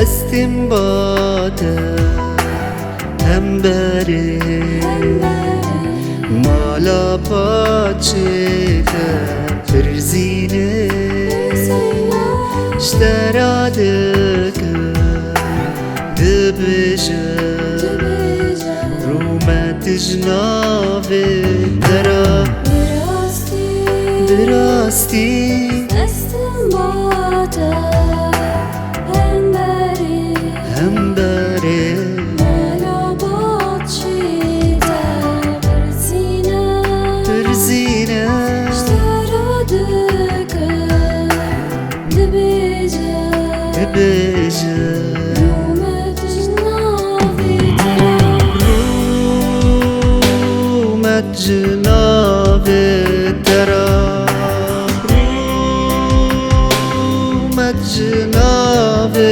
استنباطه همبره مالا پاچه فرزینه اشترادك دبجه رومت جنابه درا براستی استنباطه همبره مالا باتشيده فرزینه اشترادك دبجه دبجه رومت جنابي رومت جنابه درا رومت جنابه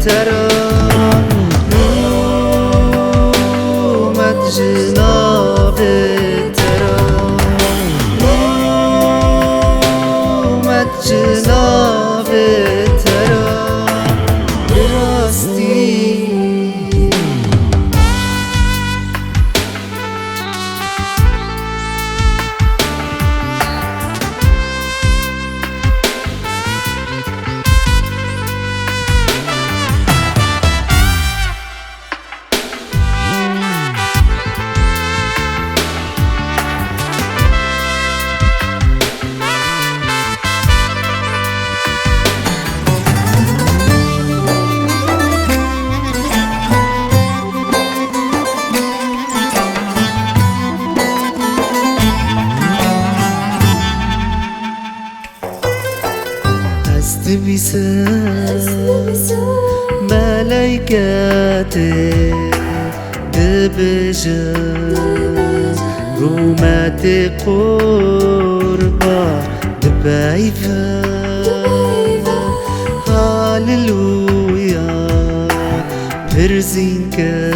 ترا رومت جنابه ترا رومت جنابه ترا براستی استبسا ملايكاتي دبجة رومات قربا دبايفا هاللويا برزينكا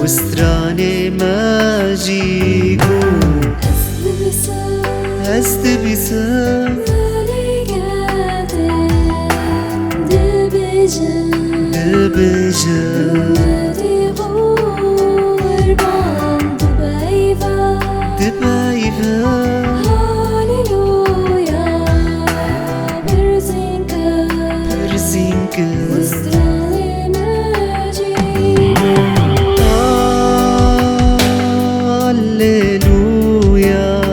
وستراني ماجيكو استبسا دبجة دبايفا برزينكا هاللويا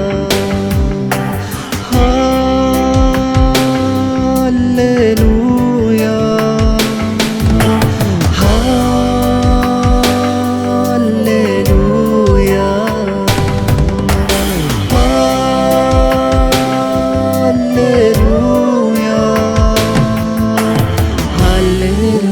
هاللويا هاللويا هاللويا هاللويا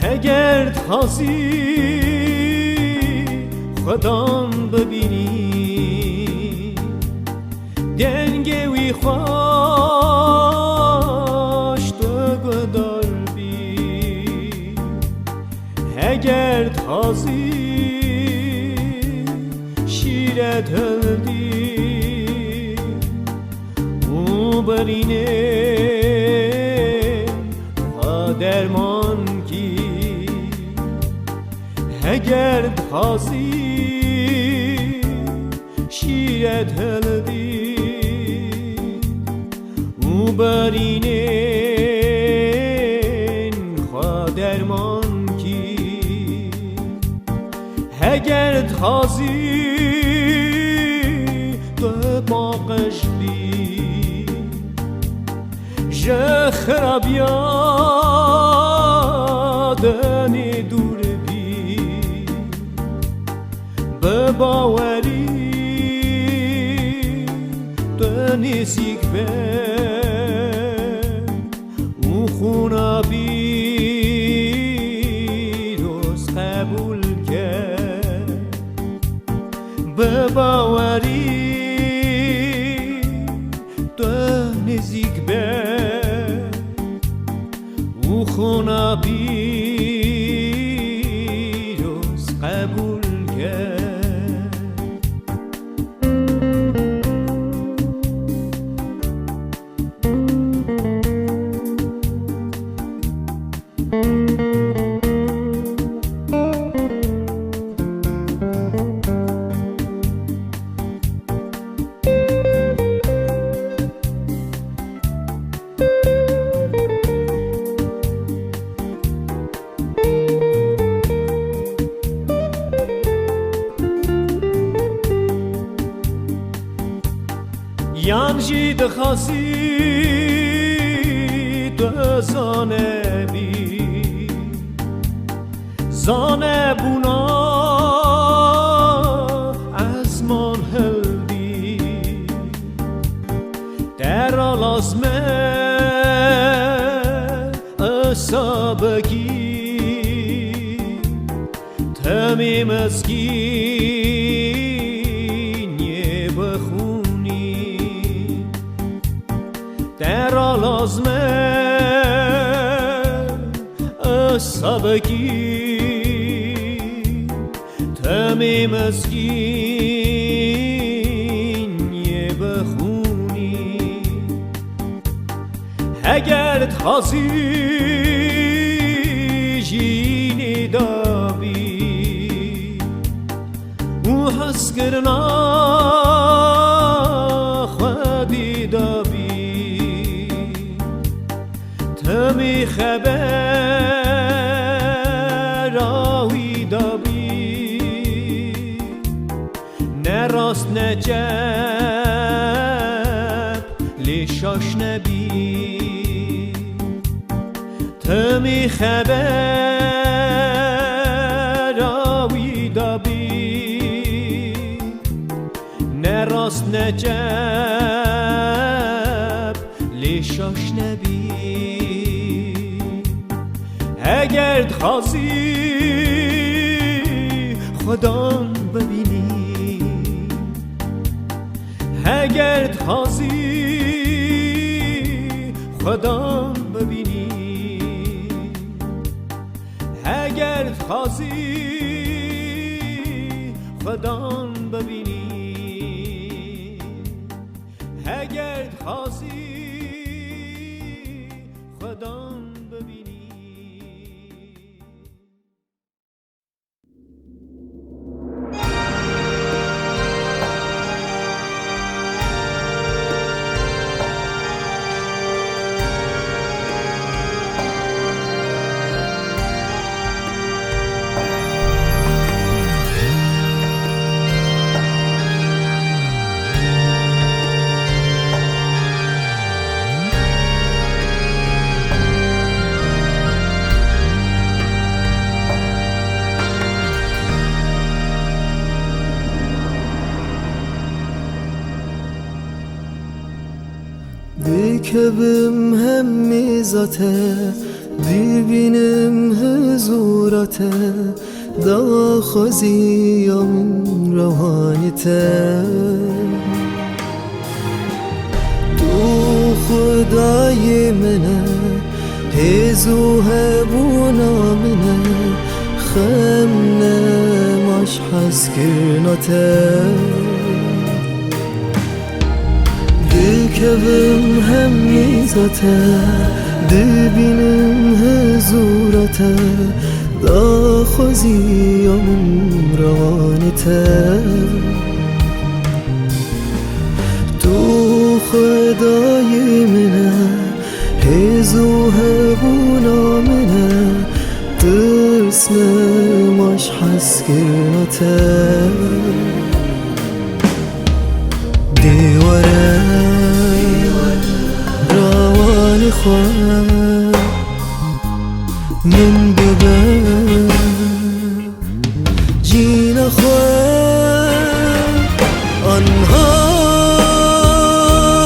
اگر خواسی خودم ببینی دنگ وی خوش تو گدار بی اگر خواسی شیرت هلدی او برینه درمان کی اگر خواسی شیرت هلدی او برینه اگر تازی تو باقش بی جه خرابیادنی دور بی به باوری تو نزیک به او خونا بی قبول کرد به باوری تو نزیک به او خونا بیروز قبول کرد یانجی دخواستی تو زانه بی زانه بونا از من هلدی در لازمه اصابگی تمیم اسکینی بخونی در لازمه اصابگی تمیم اسکینی بخونی اگر تازی جینی دابی او حس کرنا خودی دابی تمی خبر آوی دابی نراست نجب لیشاش نبی تمی خبر آوی دابی نراست نجب لیشاش نبی اگر تازی خودم ببینی اگر تازی خودم ببینی اگر تازی خودم ببینی اگر تازی خودم ببینی Dikebim hem mizate Dibinim huzurate Da khaziyam rohanite Tu khudai mene Hezu hebuna mene Khamne mash haskirnate Dikebim hem mizate Dibinim huzurate Da khaziyam rohanite Tu khudai mene Hezu hebuna mene Tırsne maş حسكرته دیواره روان خواه من ببر جین خواه آنها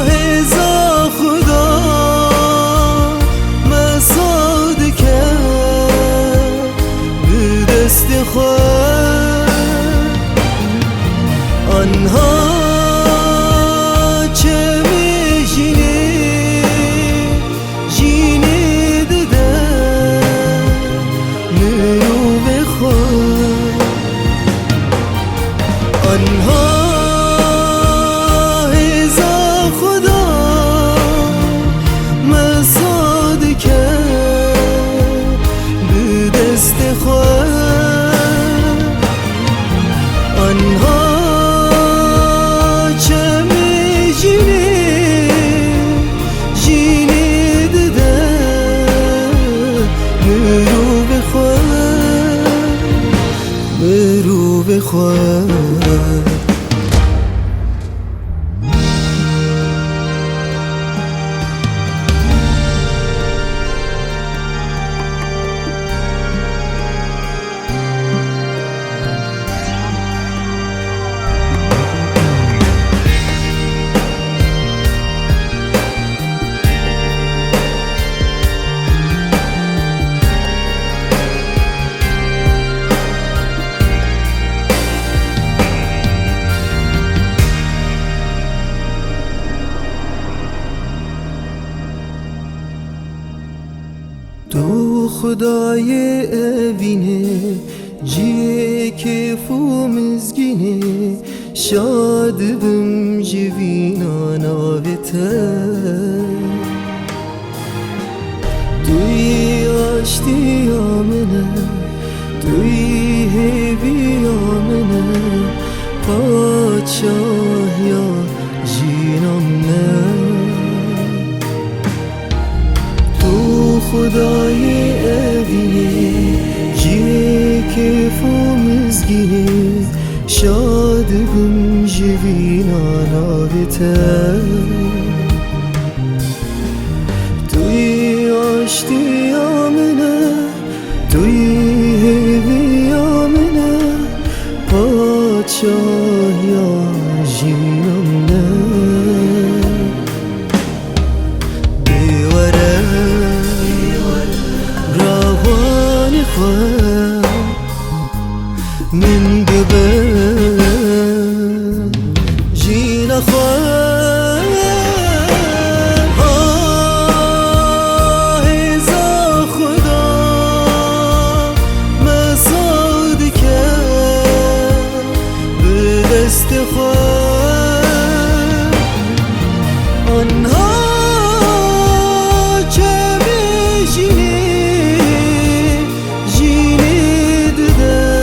هزا خدا مساد کرد به دست خواه آنها چه میشینه جینه دده نیو بخواه آنها هزا خدا مساد کرد به دست خواه آنها چه میشینه جینه دده برو بخواه برو بخواه تو خدای اوینه جیه که فو مزگینه شاد بم جوینا ناویته توی آشتی آمنه توی هیوی آمنه پادشاه یا جینم نه خدای اوینه جیه که فو مزگینه شاد بم جوینا ناویته توی آشتی آمنه توی هیوی آمنه پادشاه یا جینم نه من ببر جین خواه هزا خدا مساد کرد به دست خواه آنها چه میشینه جینه دده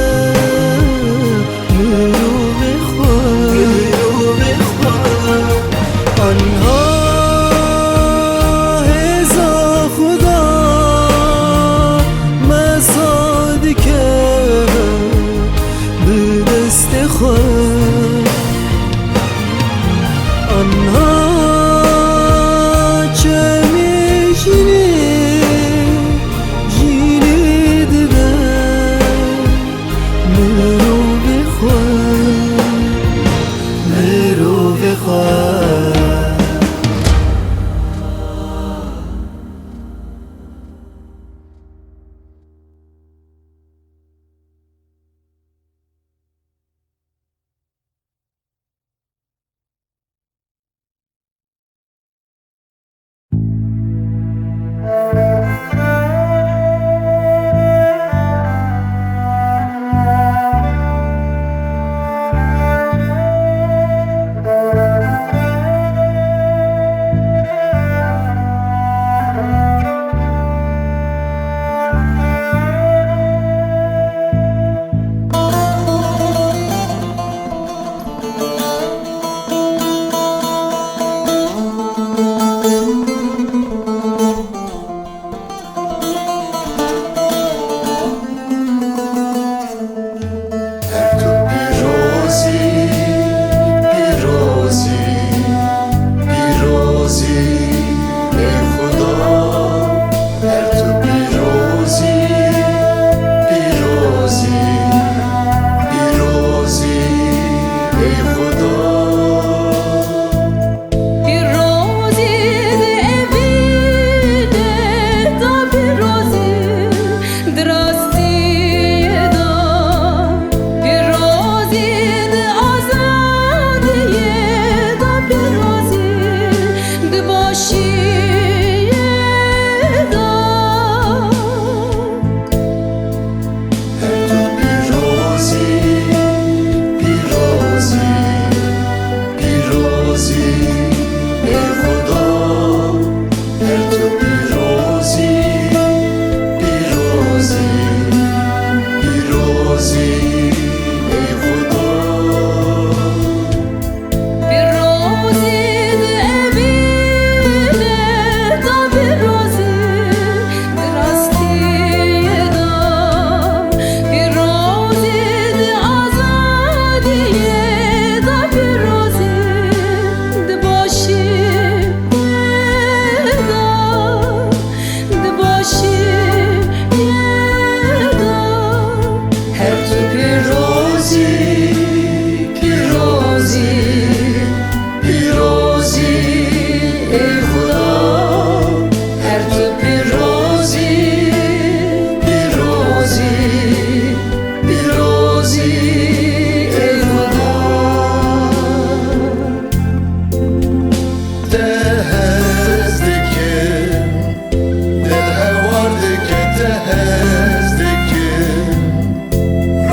tehezdikim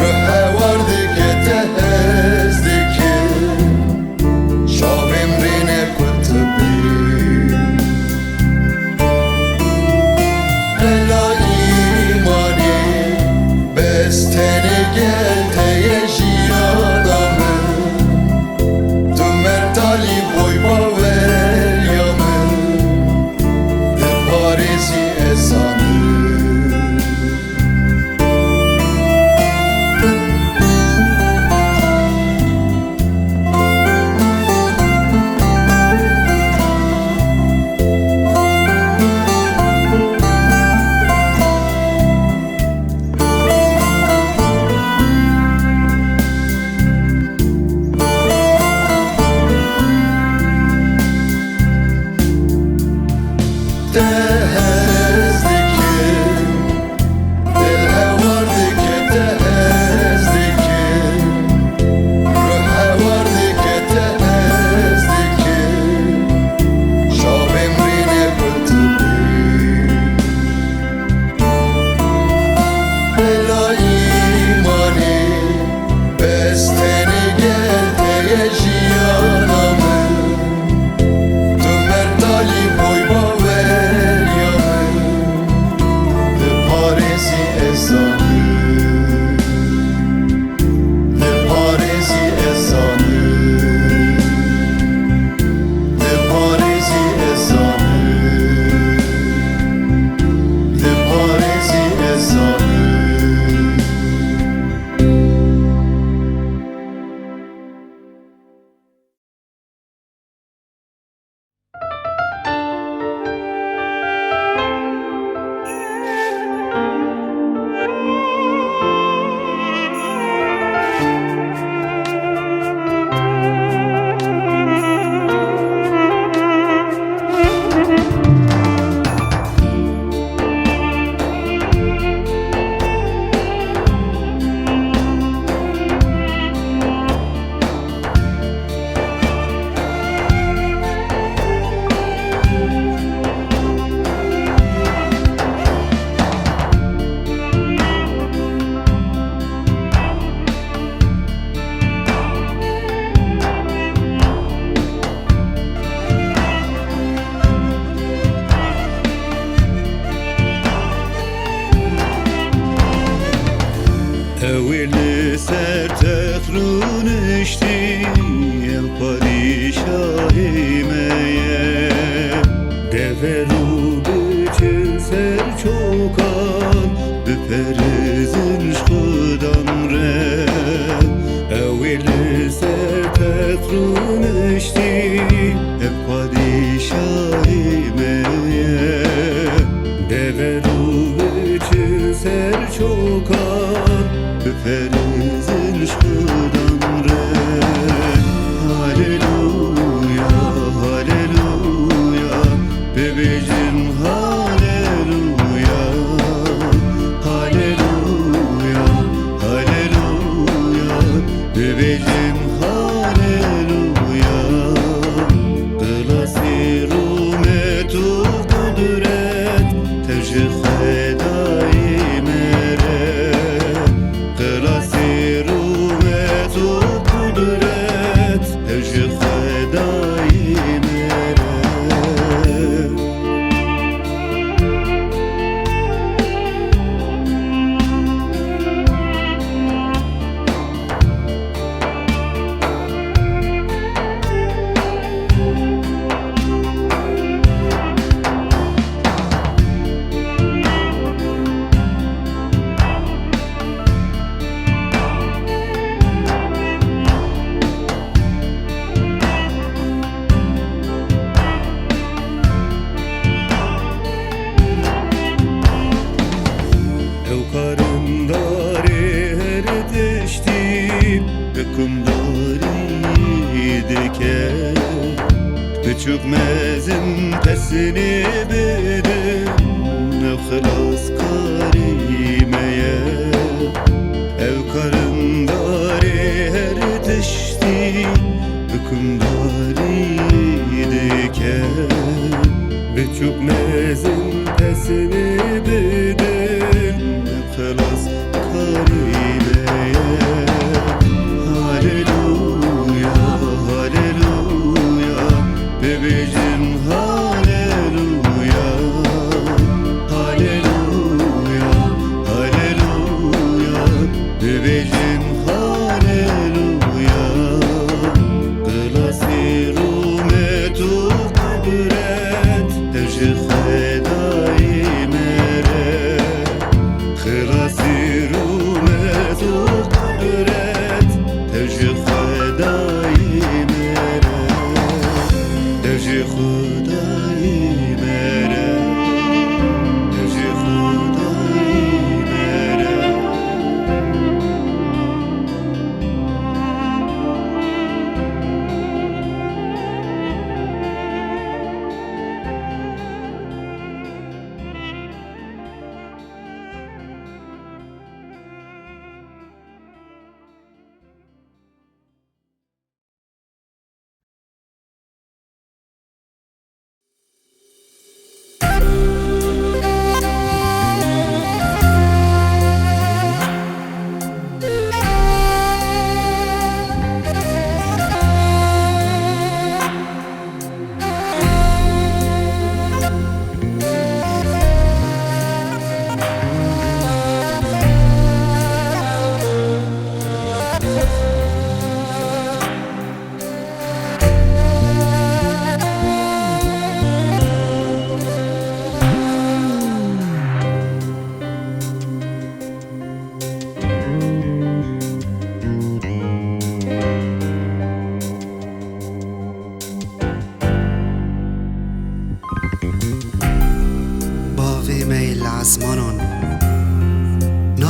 Rühe vardı ki tehezdikim Şavim rine kutubi Ela imani besteni gel teyeşi adamı Tümer talip oy baver yamı De Paris'i esanı Tehezdikim Dilhe vardı ki tehezdikim Rühe vardı ki tehezdikim Şavim rine kutubi Ela imani besteni gel teyeşi anamı Tümer talip oy baver yamı De Paris'i esanı De Paris'i esanı De Paris'i esanı De Paris'i esanı Evveli ser tehrun işti el padişahimeye Deveru bütün ser çokan Büperizin şkıdan re Evveli ser tehrun işti el padişahimeye Deveru bütün ser çokan Büperizin şkıdan re Haleluya, haleluya Bebecim haleluya Haleluya, haleluya Bebecim haleluya Kılasiru metu kudret Tevcih hedai mere Kılasiru metu kudret Tevcih hedai mere Evkarındari her deşti Hükümdari dike Küçükmezin pesini bildim Ev hılas karimeye Evkarındari her deşti Hükümdari dike Küçükmezin pesini bildim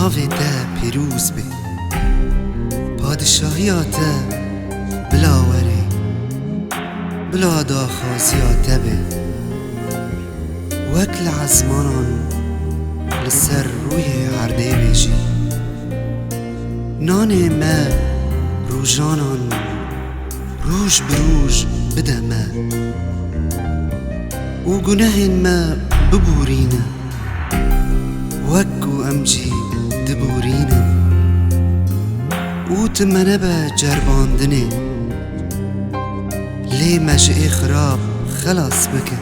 ناوی ده پیروز بی پادشاهیات بلا وری بلا داخازیات بی وکل عزمانان لسر روی عرده بیجی نان ما روژانان روژ بروژ بده ما و گناه ما ببورینه وکو امجی دبورینه و تمنه به جرباندنه لی مجعی خراب خلاص بکه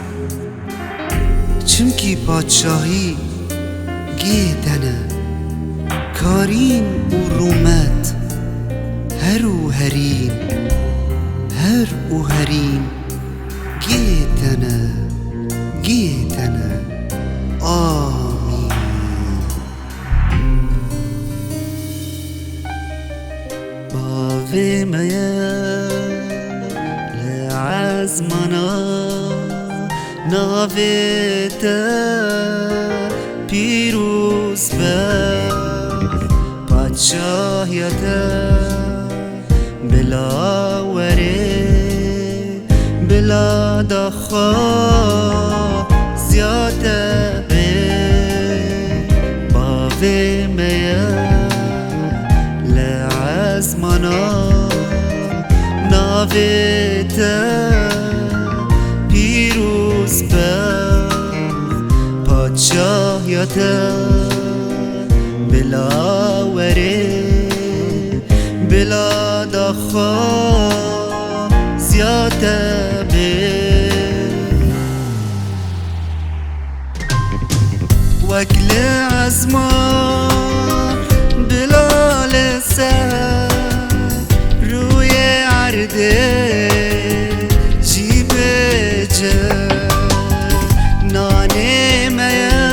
چمکی پادشاهی گیدنه کارین و رومت هر و هرین هر و هرین گیدنه گیدنه آمین باغی میا لعزمنا ناویتا پیروز به پادشاهیتا بلا وره بلا دخوا زیاده به باوی میا لعزمنا ناویتا پیروز به پادشاهیت بلا وره بلا دخوا زیاده به وکل عزمان بلا لسه روی عرده نانه میا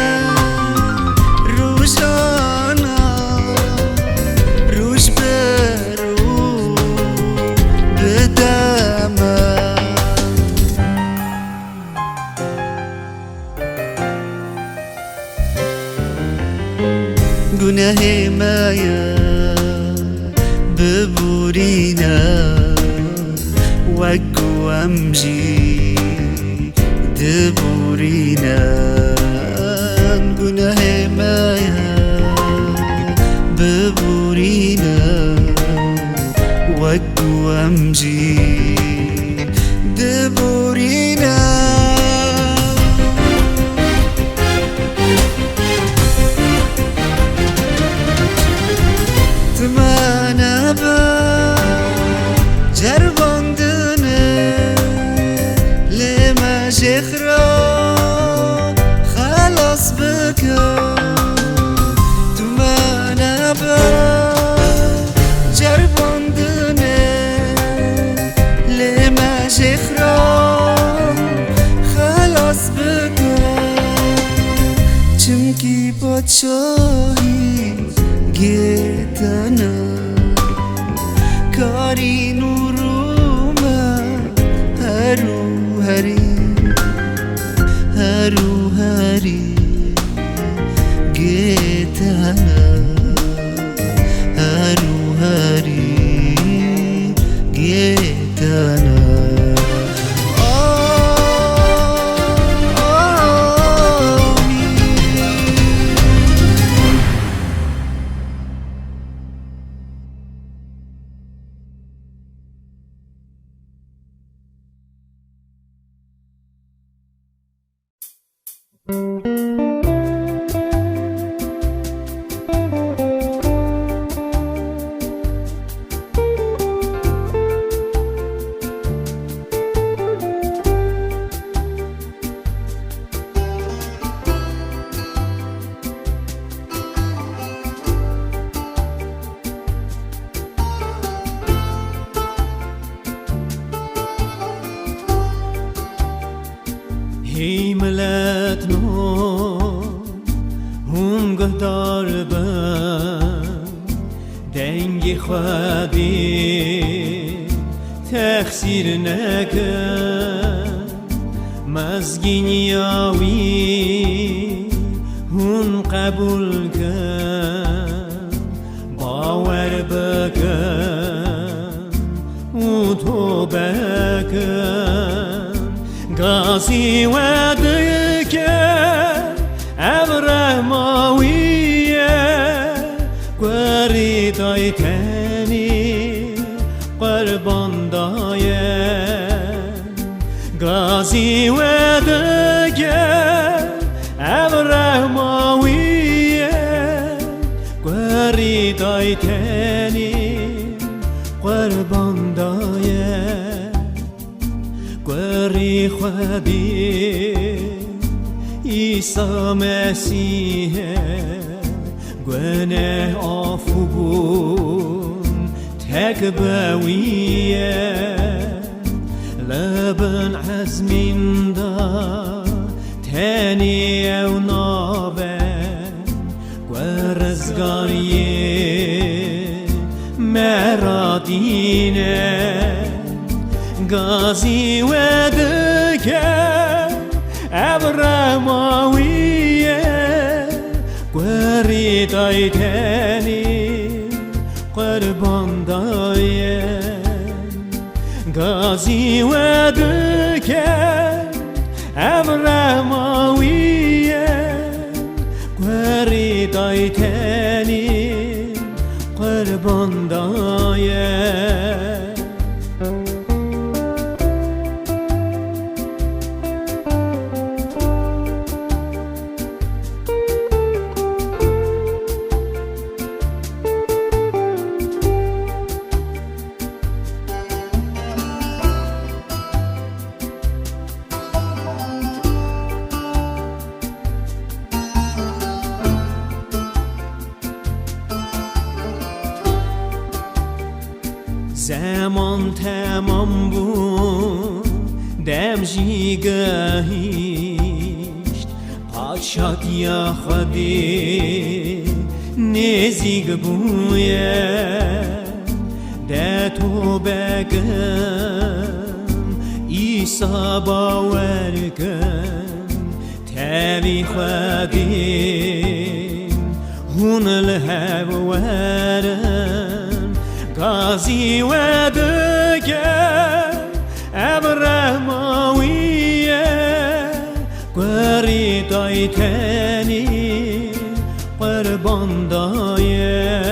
روشانا روش برو بدم گناه میا ببورینا وگو امجی دبورینن گناه مایا ببورینن وگو امجی دبورینن تمانا با جرباندنه لما شخرا خلاص بکن تو منو با جرباندنه لما شخرا خلاص بکن چمکی پادشاهی گیتنه کاری نورومه هرو هری هرو هری گیتنه هرو هری گیتنه هی ملت نو هم گهدار بن دنگ خودی تخسیر نکن مزگین یاوی هم قبول کن باور بکن و توبه کن قاسی و دکن ابره ماویه قری دایتنی قربان داین قاسی و دکن ابره ماویه قری دایتنی قربان داین قری خودی عیسی مسیح گناه عفو بون تکبویه لبن عزمین دا تانی او نابن ورزگاریه مرادینه غازی و دکن ابرماویه قری دایتنی قربان داین غازی و دکن ابرماویه قری دایتنی قربان داین زمان تمام بود دم جیگهیشت پاشد یا خودی نزیگ بویه ده تو بگم ایسا باور کن تاوی خودی هون الهب ورم غازی و دکن ابرماویه قری دایتنی قربان داین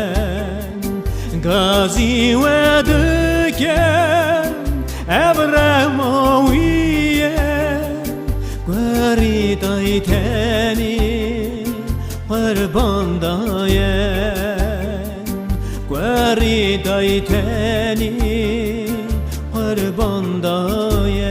غازی و دکن ابرماویه قری دایتنی قربان داین قری دایتنی قربان داین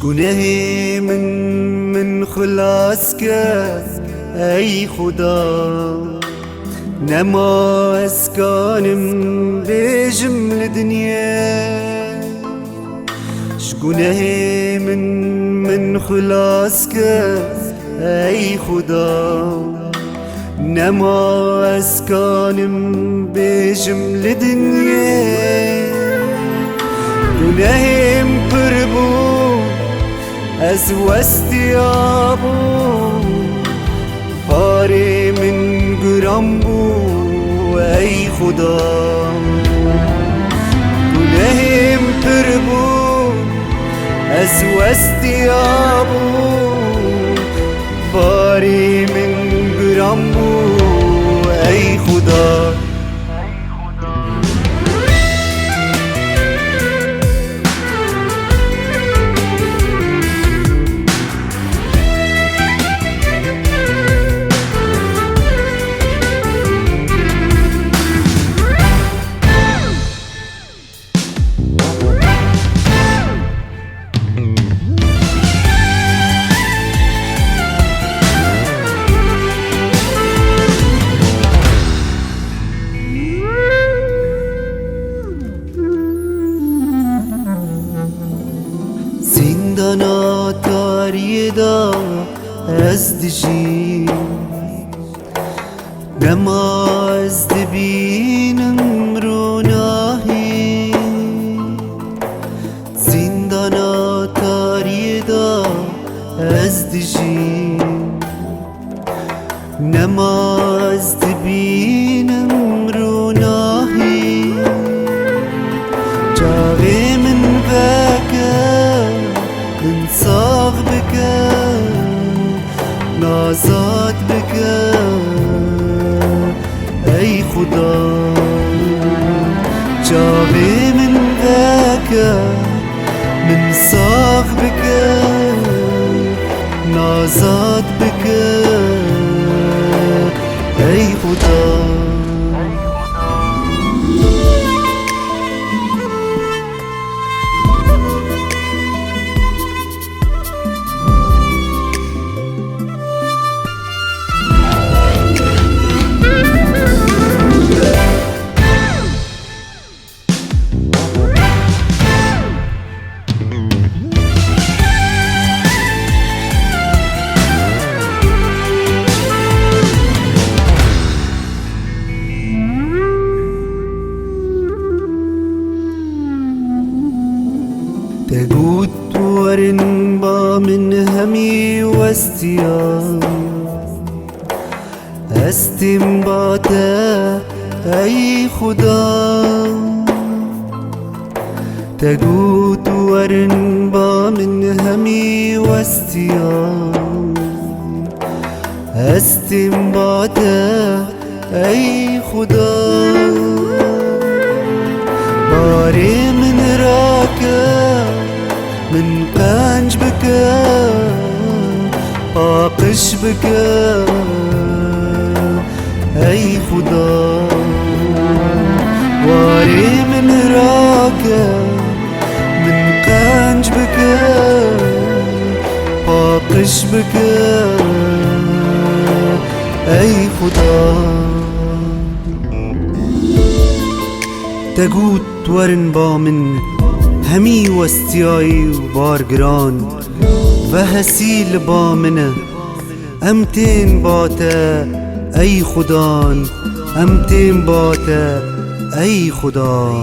گناه من خلاص کرد ای خدا نما اسکانم به جمل دنیا گناه من خلاص کرد ای خدا نما اسکانم به جمل دنیا گناهم پر بود از واستیابو پاره من گرم بو ای خدا گناهم پر بود از واستیابو پاره من گرم بو ای خدا تاری دا از دجی نما از دبینم روناهی زندانا تاری دا از دجی نما از دبینم روناهی جاوی من بکر من صاغ بکر نازاد بکر ای خدا جاوی من بکر من صاغ بکر نازاد بکر ای خدا تقود ورن با من همي واستيا استنباتا اي خدا تقود ورن با من همي واستيا استنباتا اي خدا باري من راكا من قنج بكا باقش بكا اي خدا واري من راكا من قنج بكا باقش بكا اي خدا تقود ورن با من همي واستياي وبارگران و هسيل با منه امتين باتا اي خدان امتين باتا اي خدا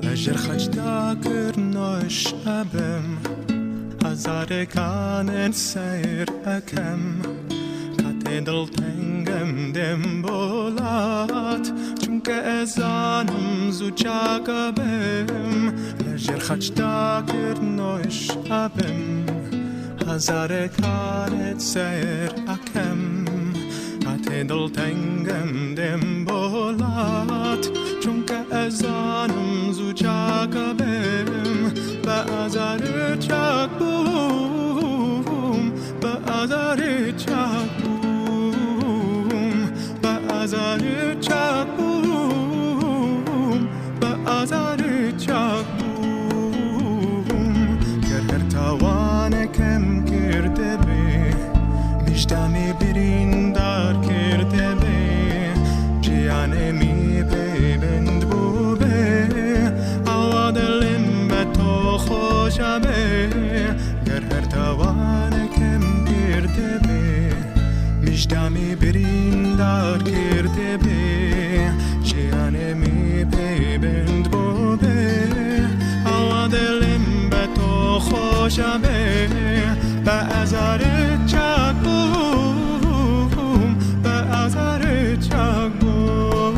لجر خجدا کرناش ابم هزار کان سیر اکم کت دل تنگم دم بولات چونکه ازانم زوجا قبم لجر خجدا کرناش ابم هزار کان سیر اکم کت دل تنگم دم بولات چونکه ازانم زوجا قبم به ازار چاک بوم به ازار چاک بوم به ازار چاک بوم به ازار چاک بوم گر هر توان کم کرده بی مجدمی برین دار کرده بی جیانه می ببند بو بی آوا دلم به تو خوشمه گر هر توان کم کرده بی مجدمی برین دار کرده بی جیانه می ببند بو بی آوا دلم به تو خوشمه به ازار چاک بوم به ازار چاک بوم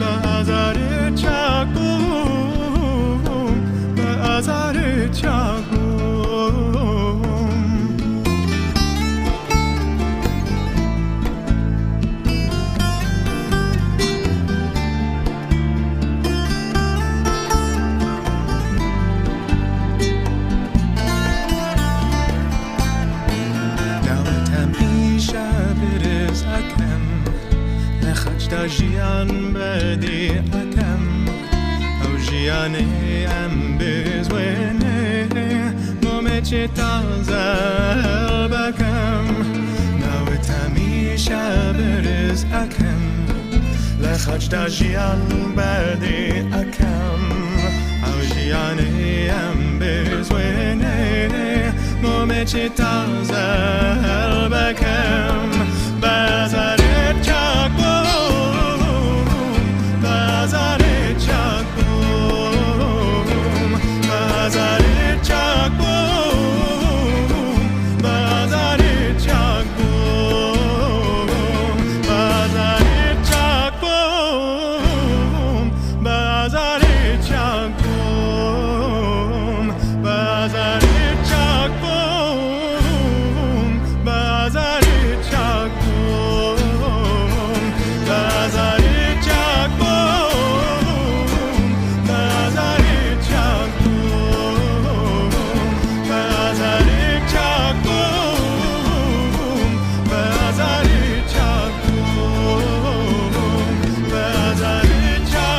به ازار چاک بوم به ازار چاک بوم برز اکم نخج دا جیان بدی اکم او جیانه ام بزوینه مومچه تازل بکم نوت همیشه برز اکم لخج دا جیان بدی اکم او جیانه ام بزوینه مومچه تازل بکم بازار چاک بوم بازار چاک بوم بازار چاک بوم بازار چاک بوم بازار چاک بوم بازار چاک بوم بازار چاک بوم بازار چاک بوم بازار چاک بوم بازار چاک بوم بازار چاک بوم بازار چاک بوم بازار چاک بوم بازار چاک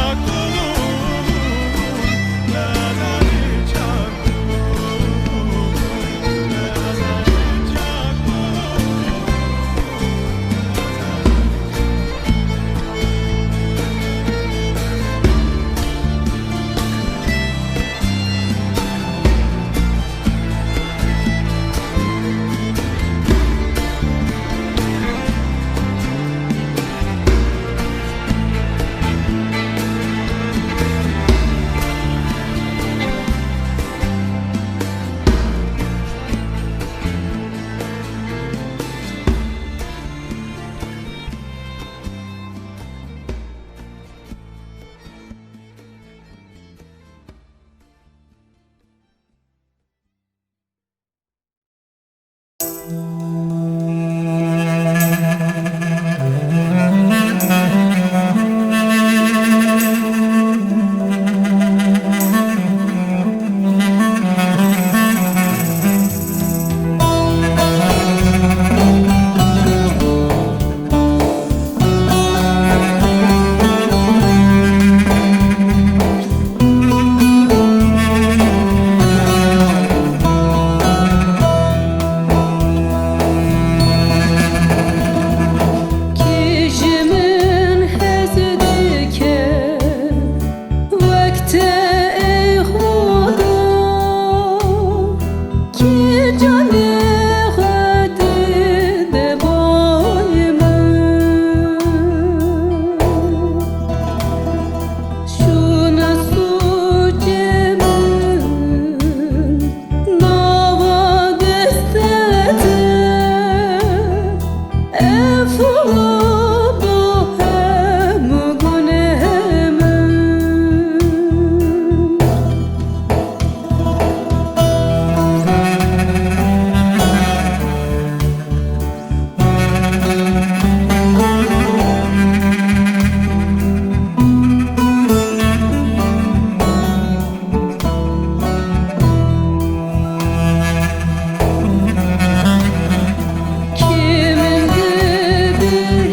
Kimin dedi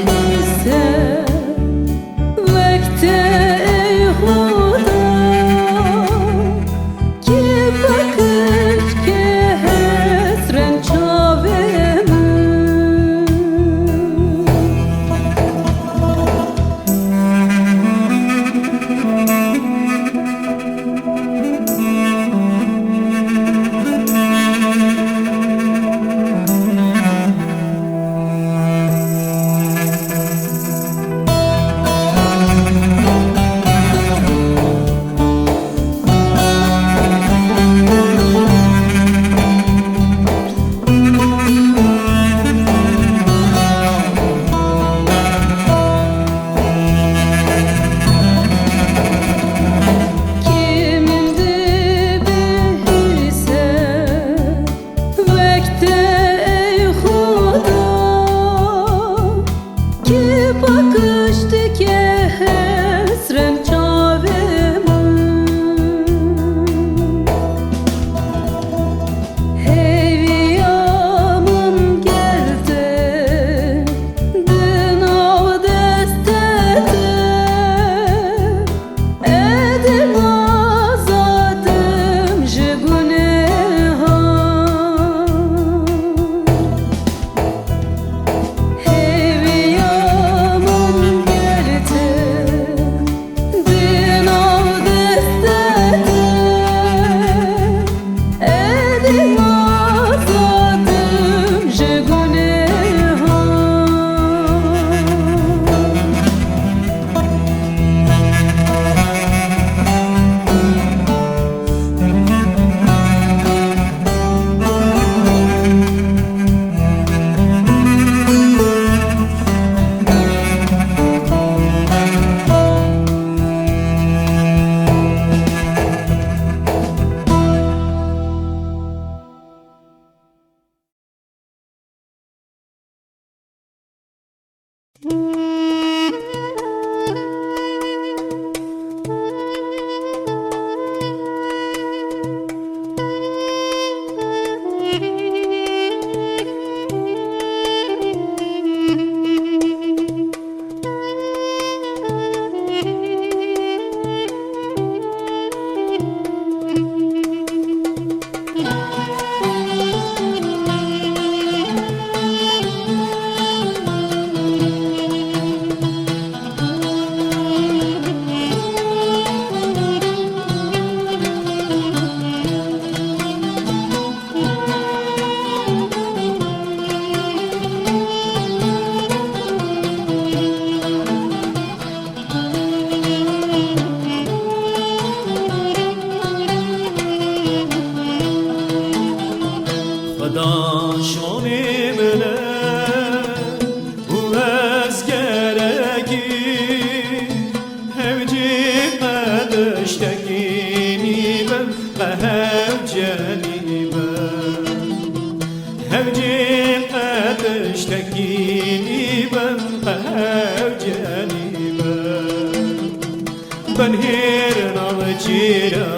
ben her navcira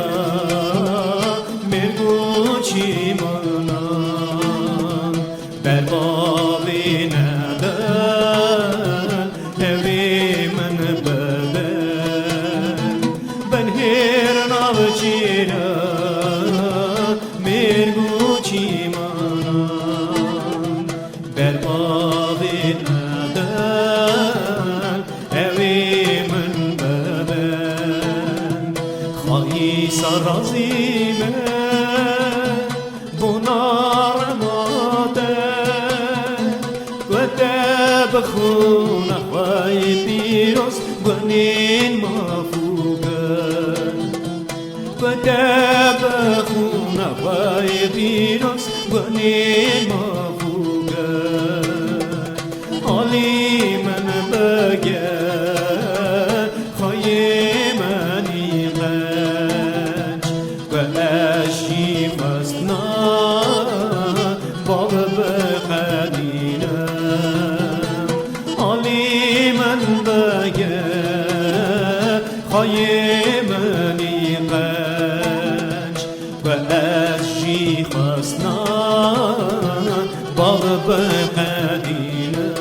mergu çimana berbabine de evrimen beben ben her navcira mergu çimana berbabine de evrimen beben Hayi sarazime bunar mate بخون خواهی پیروز گنین مفوگه بخون خواهی پیروز گنین مفوگه حالی من بگه خواهی منی غنج و اشی فسنا باب بخدینه علی من بگه خواهی منی غنج و از شیخ اسنان باغ بقدینه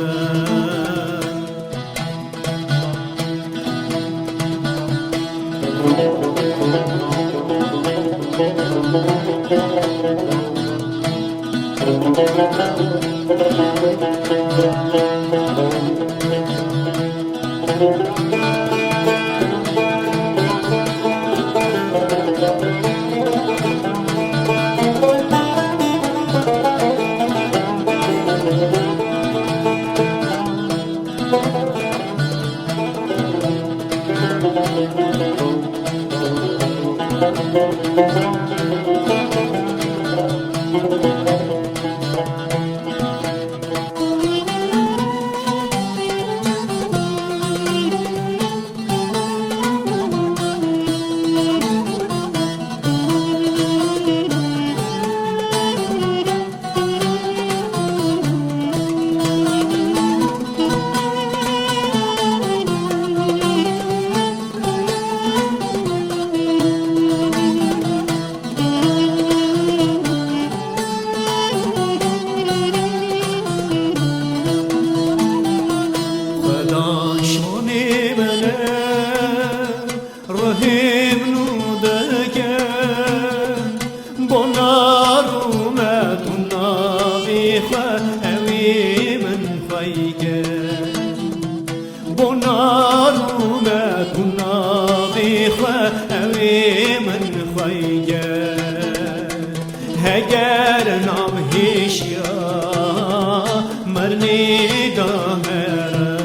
هگر نام هیشیا مرنی دامرم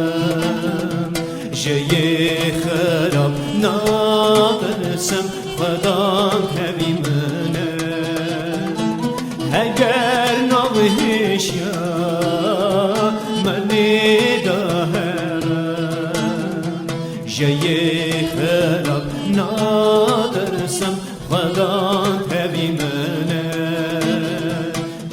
جی خراب نادرسم خدا کبی منه هگر نام هیشیا مرنی دامرم جی خراب نادرسم خدا کبی منه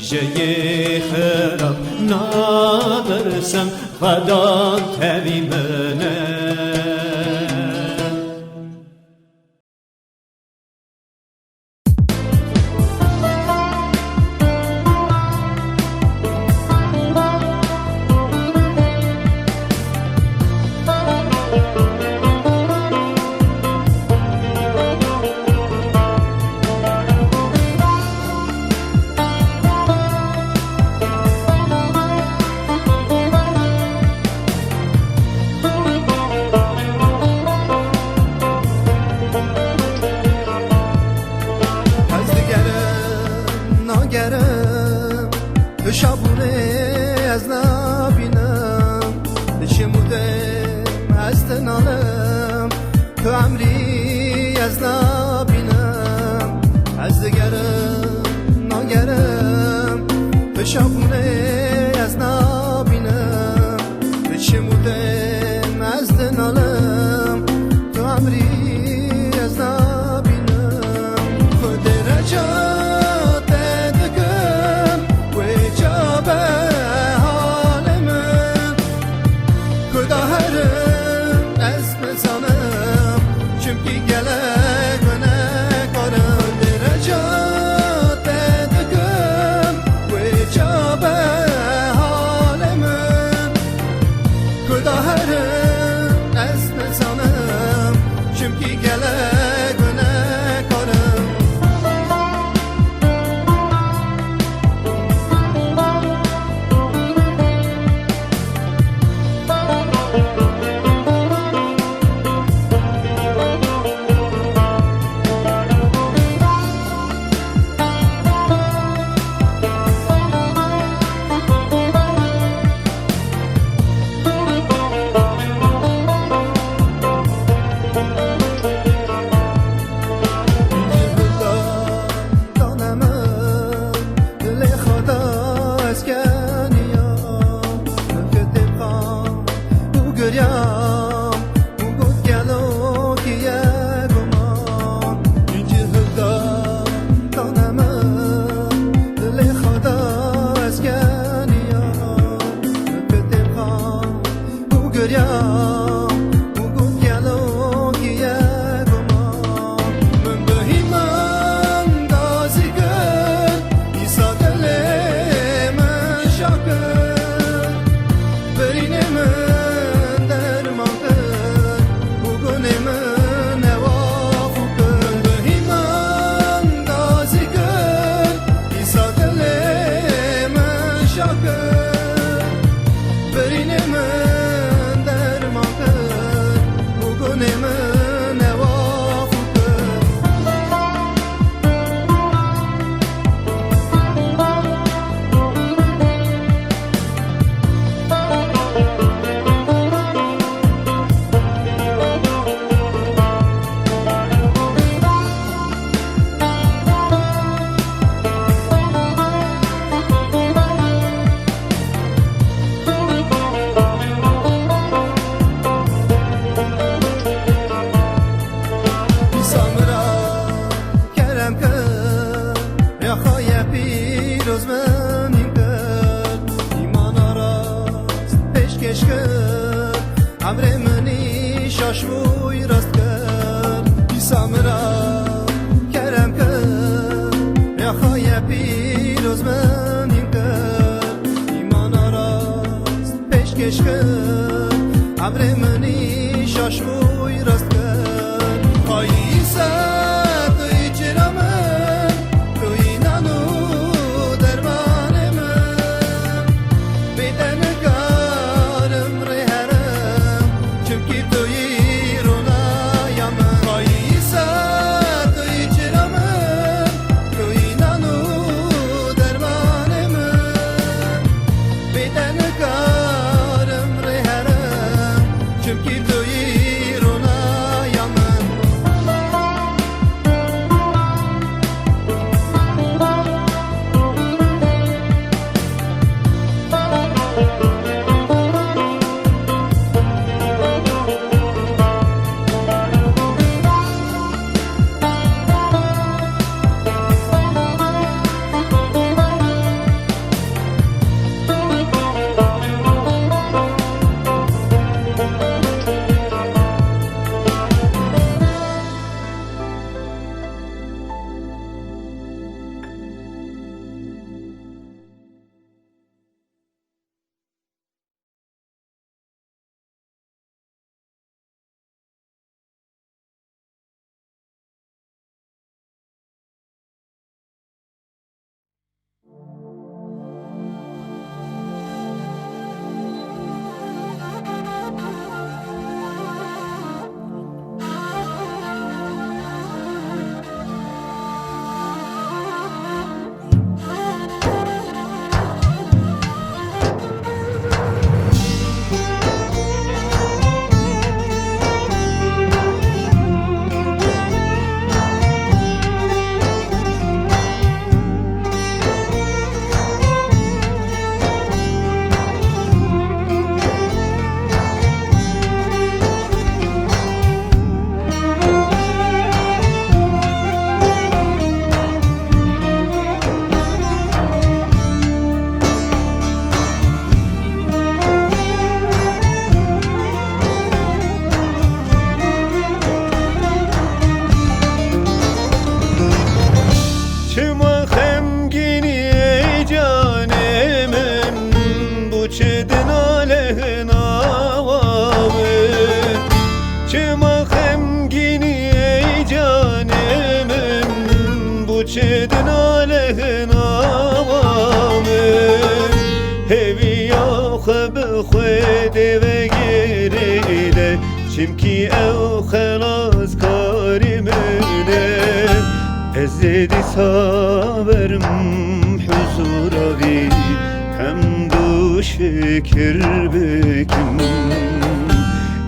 جی خراب نادرسم خدا کبی منه شابونه از نبینم شمردم از تنالم تو عمری از نبینم از دگرم ناگرم شابونه از نبینم شمردم از تنالم تو عمری از نبینم خود رجا Kudaharım ez nesanım Çünkü gele güne karım شوی راست کرد بی سامرا کرم کرد یا خواهی پیروز منیم کرد ایمان راست پیشکش کرد امر منی شاشوی راست کرد خواهی سر توی چرامن توی نانو درمان من بیدن کارم ریهرم چمکی توی Çünkü چمکی او خلاص کاری منه ازدی صابرم حضوراوی حمد و شکر بکم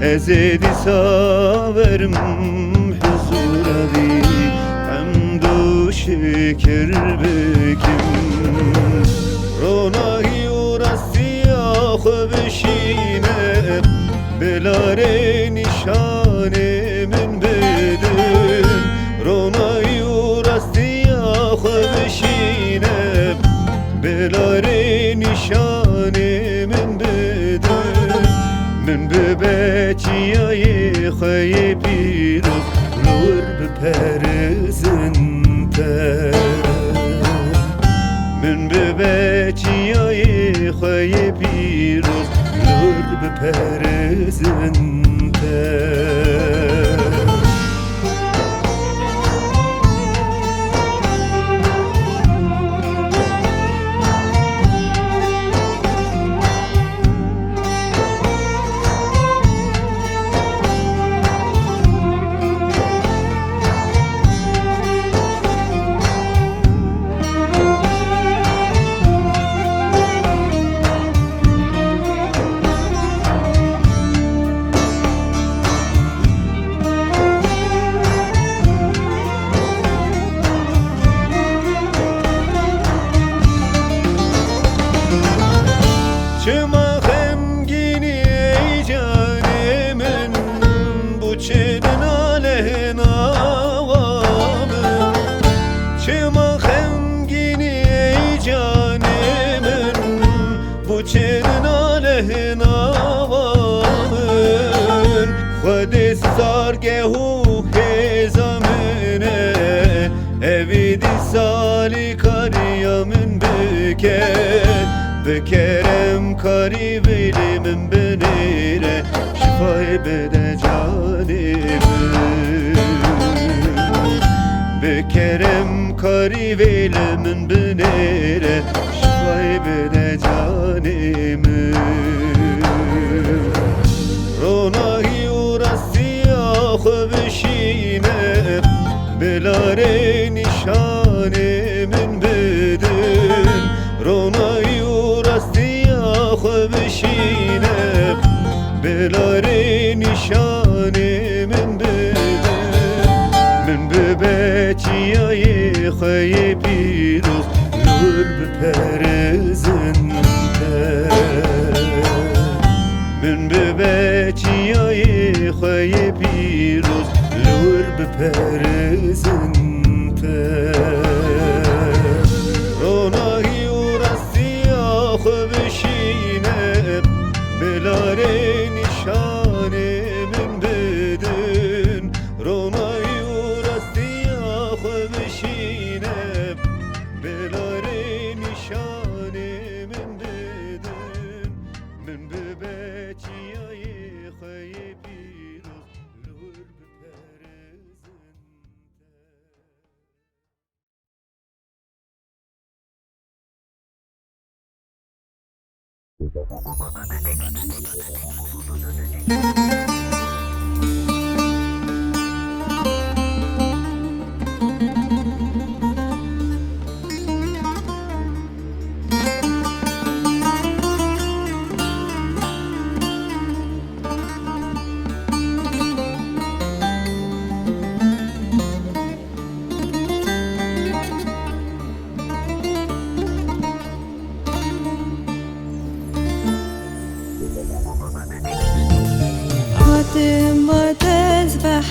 ازدی صابرم حضوراوی حمد و شکر بکم رونایی و راستی آخو بشینه بلاره نشان من بدن رونایی و راستی آخو بشینه بلاره نشان من بدن من ببچیای خوی پیروز نور بپرزنده من ببچیای خوی پیروز نور بپرزنده چما غمگینی ای جان من بو چه ناله نوامم چما غمگینی ای جان من بو چه ناله نوامم خود سارگه و هزامنه اویدی سالی کاریا من بکرم کاری ویلی من بنیره شفای بده جانی من بکرم کاری ویلی من بنیره شفای بده جانی من رونایی و راستی آخو بشینه بلاره نشان من بدن رونایی و راستی آخو بشینه بلاره نشان من بدن من ببچیای خوی پیروز نور بپرزنده من ببچیای خوی پیروز نور بپرزنده رونایی و راستی آخو بشینه بلاره نشان من بدن رونایی و راستی آخو بشینه بلاره نشان من بدن من ببچیای خوی پیروز نور بپرزنده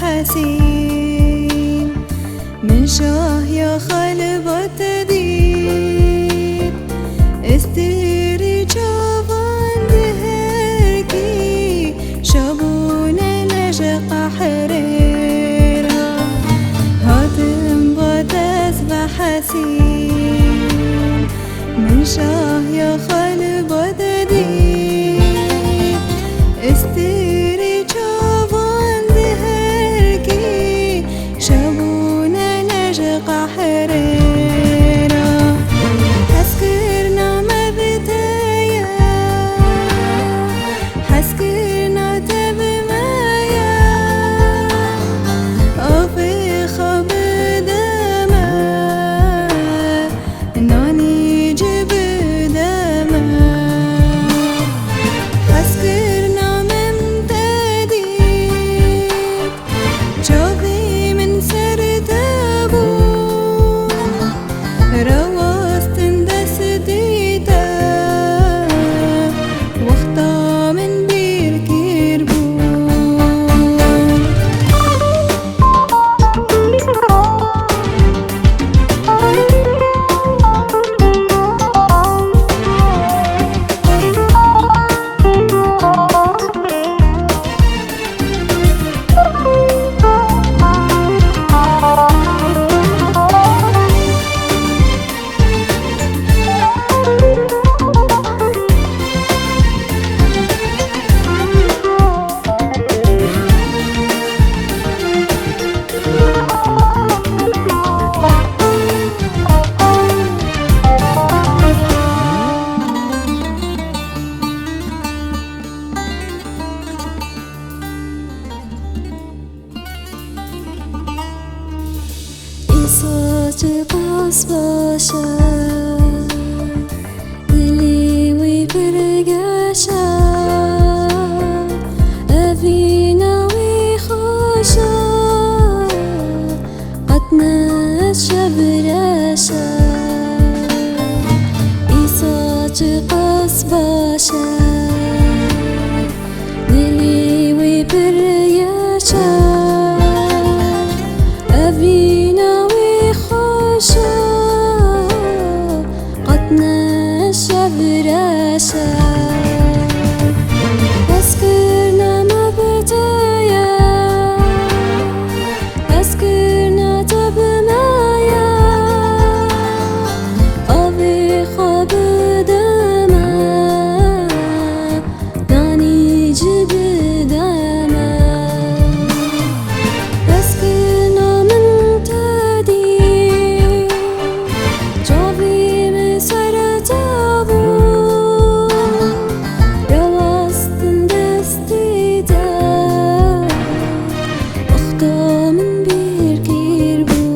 حسين من شاه يا خلبة دين استيري جوان دهركي شابون لجق حريرها هاتم باتس بحسين من شاه يا خلبة دين استيري جوان دهركي شابون لجق حريرها باشه دلی وی برگشه اوینا وی خوشه قطنش برشه ایسا چه قص باشه دلی وی برگشه اوینا وی خوشه قطنش برشه اسكرنا ما بتايا اسكرنا تبنايا أبي خاب دما داني جب دما اسكرنا من تدي جابي مسر تابو رواستن دستي دا أخطا من بير كيربو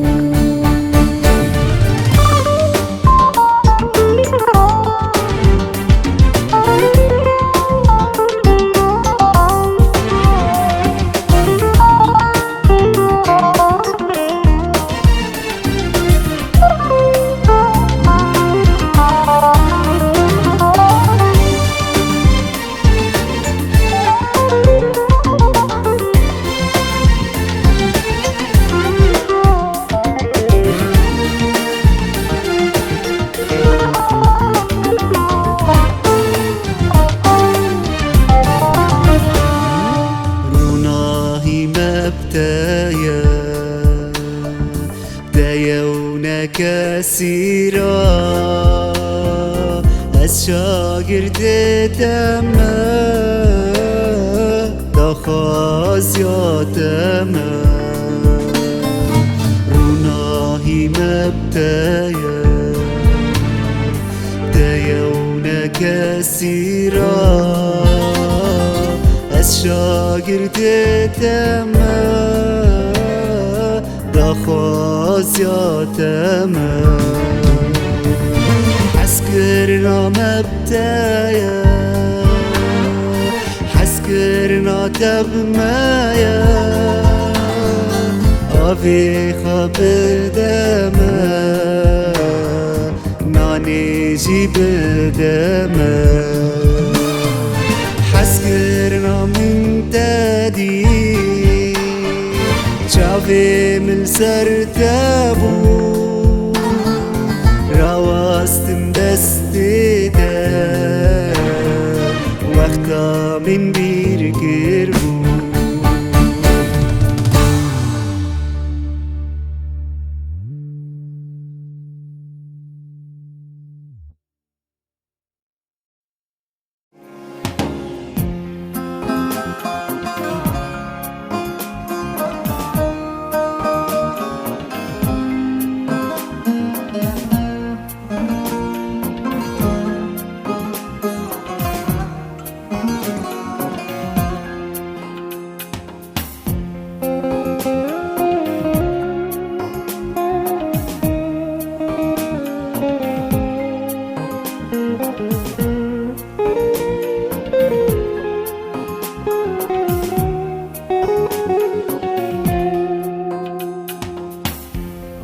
روناهي مبدايا بداية ونكاسيرا الشاقر دما دخاز يا دما روناهي مبدايا بداية ونكاسيرا الشاقر دما دخاز يا دما حسكرنا مبدايا حسكرنا تبمايا أبي خاب دما ناني جيب دما حسكرنا من تادي شافي من سرتابو رواستن دستي دا وقتا من بير قربو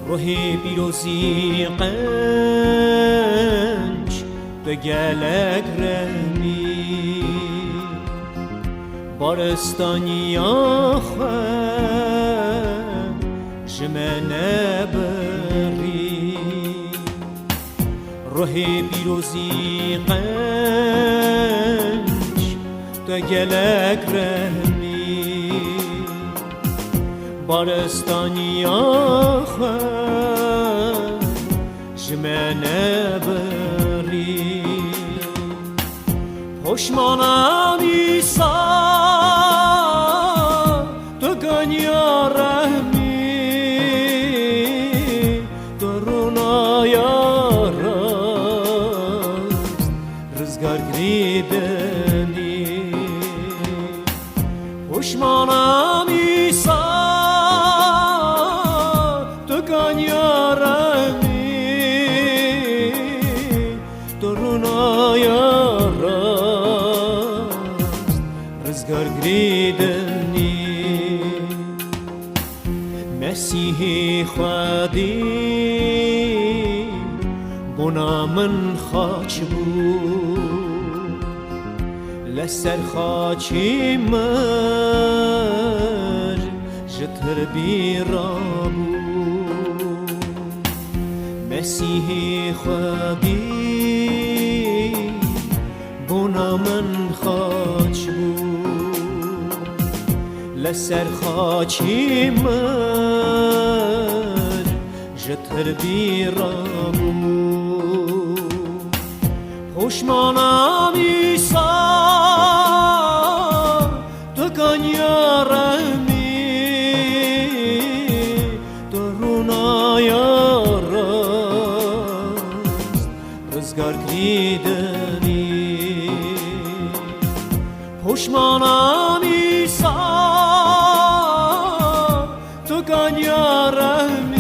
روحی پیروزی قنج تو گلک رمی بارستانی آخوان جمنه بری روحی پیروزی قنج تو گلک رمی بارستانی آخوان جمنه بری پشمانم ایسا تو گنیا رحمی تو رونایا راست رزگار گریدنی پشمانم ایسا تو گنیا رحمی رزگار گریدنی مسیحی خودی بنا من خاچ بود لسر خاچی مر جتر بیرا بود مسیحی خودی بنا من خاچ بود لسر خاچی مر جتر بیرا بود پشمانم ایسا دکان یارمی درونا یارست رزگار گریدنی پشمانم ایسا دکان یارمی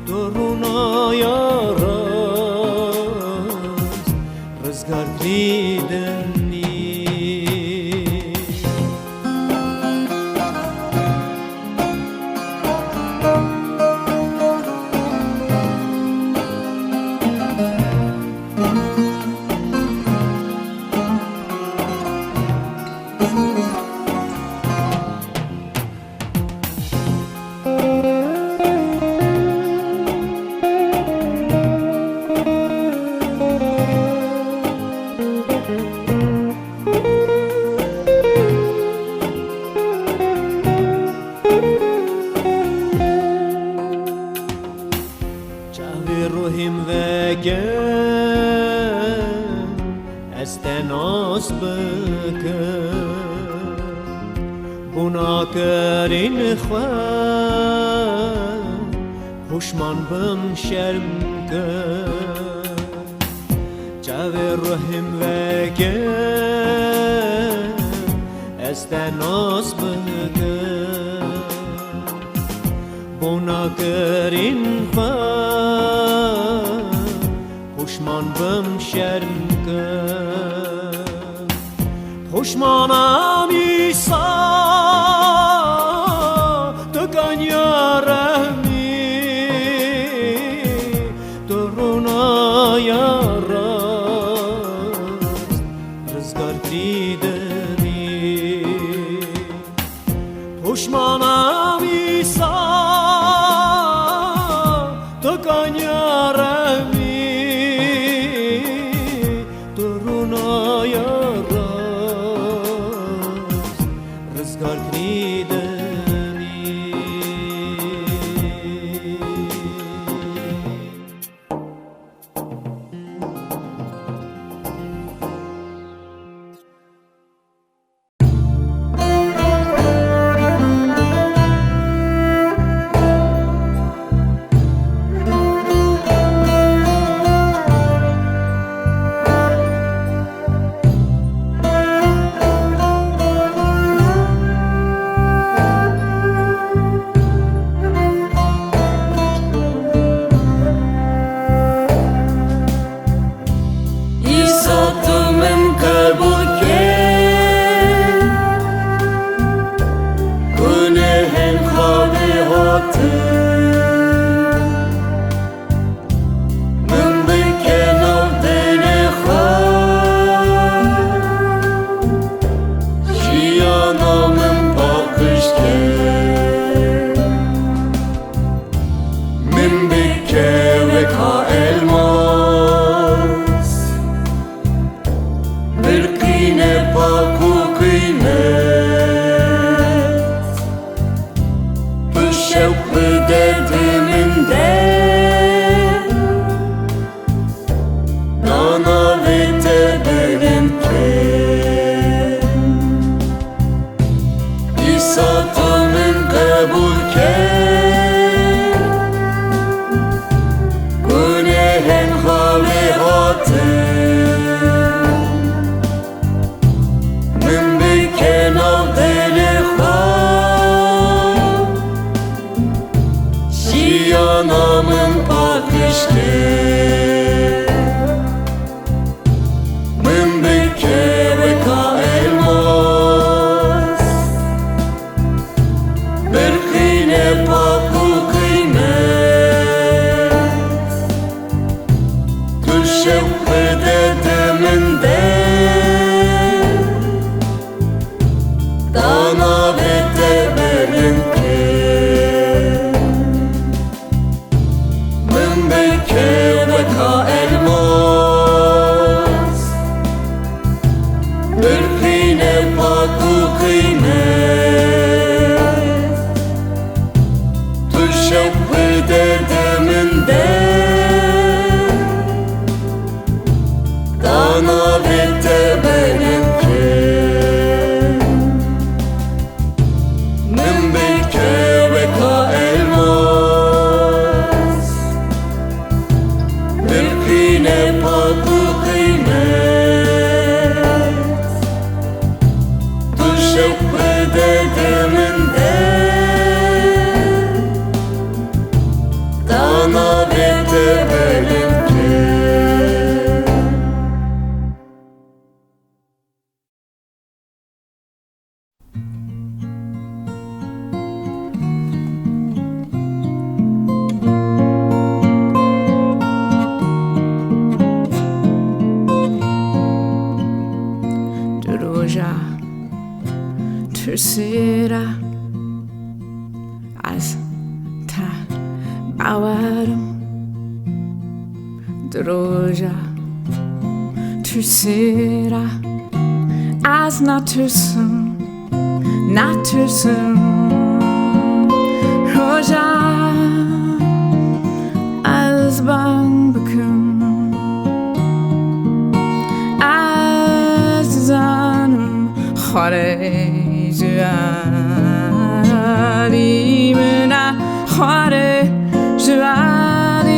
درونا یارست رزگار گریدنی جاوی روحیم وگن از تناس بکن بنا کرین خواه پشمان بم شرم کن جاوی روحیم وگن از تناس بکن بنا کرین خواه پشمان بم شرم کن پشمانم ایسا دکان یارمی درونا یارست رزگار گریدنی پشمانم ایسا دکان یارمی درونا یارست رزگار گریدنی من بکه pak u kıymet Tu şevkı dedeminde Dana vette benimki Min bilke ve ka elmas Bilkine pak u kıymet Tu şevkı dedeminde Dana vette benimki Roja Tersera Az ta bawarım Roja Tersera Az natırsın Roja Az ben bakım Az zanım خارج علیمنا خارج علیمنا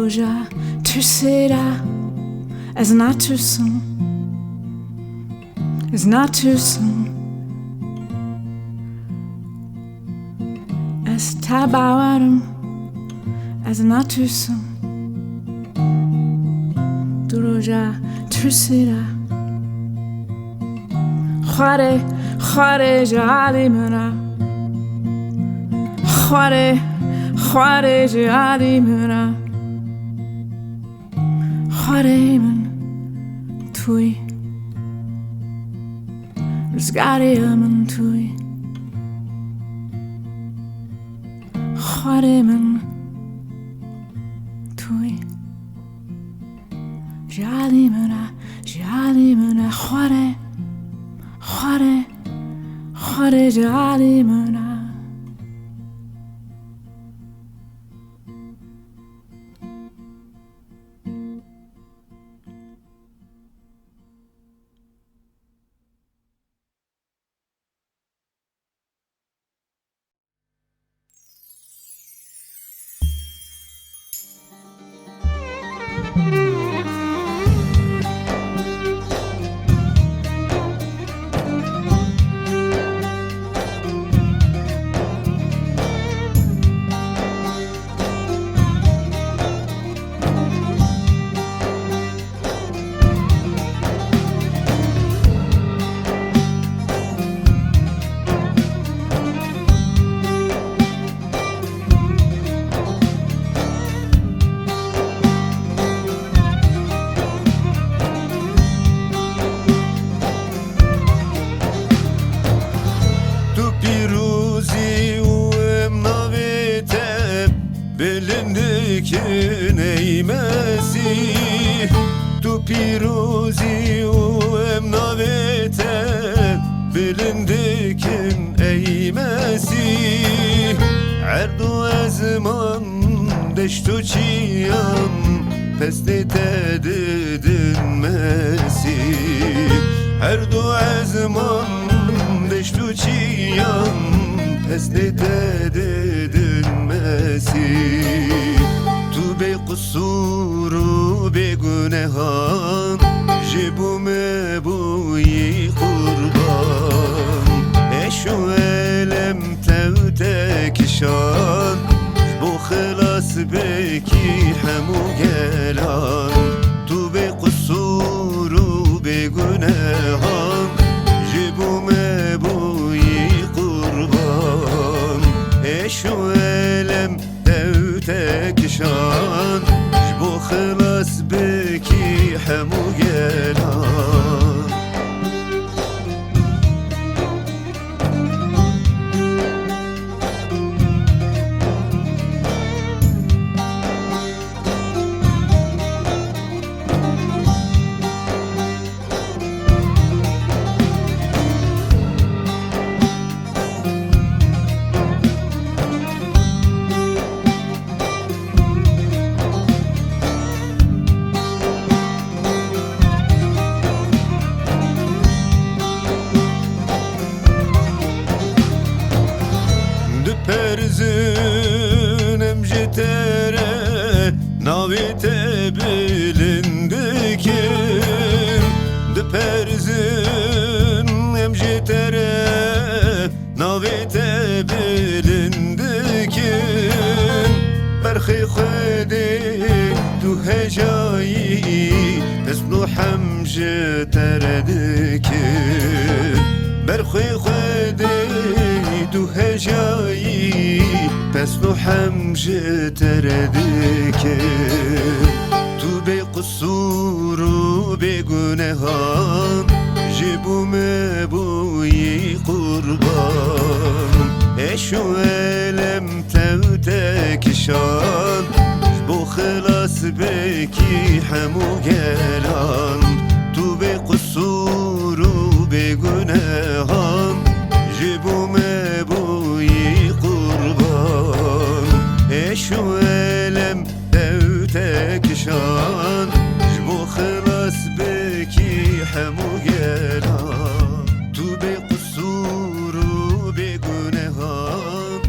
Roja Tersera Az natırsın Az tabavarım Az natırsın Roja Tersera خارج علیمنا خارج علیمنا خارمن توی رزگاریمن توی خارمن توی جالیمنا خاره جالیمنا Bilindikin eymesi Tu piruzi u emnavete Bilindikin eymesi Erdu ezman deştu çiyan Pestite didinmesi Erdu ezman deştu çiyan Pestite didinmesi Tu be kusuru be günehan Jibu me bu yi kurban Eşu elem tevte kişan Bu خلاص بکی همو گلان تو به قصور حمو گلان Perzin emjitere navite bilindikim De perzin emjitere navite bilindikim Berxi khudi du hecayi esnu hemjitere dikim Berxi khudi du hecayi pesnu hemje teredike Tu be kusuru be günehan Jibu mebuyi kurban Eşu elem tevte kişan Bu kılas beki hemu gelan Tu be kusuru be günehan Jibu mebuyi kurban Eşu elem devte kişan Jibu kılas beki hemu gelan Tu be kusuru be günehan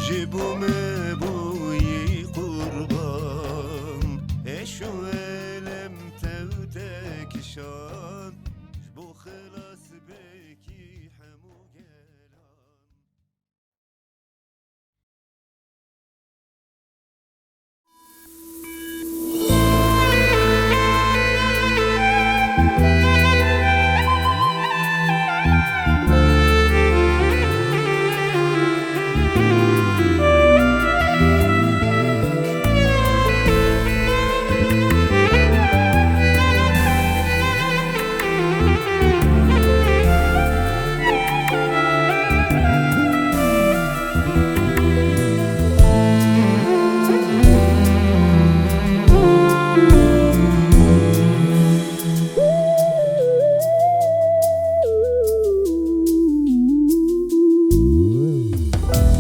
Jibu mebuyi kurban Eşu elem devte kişan Jibu kılas beki hemu gelan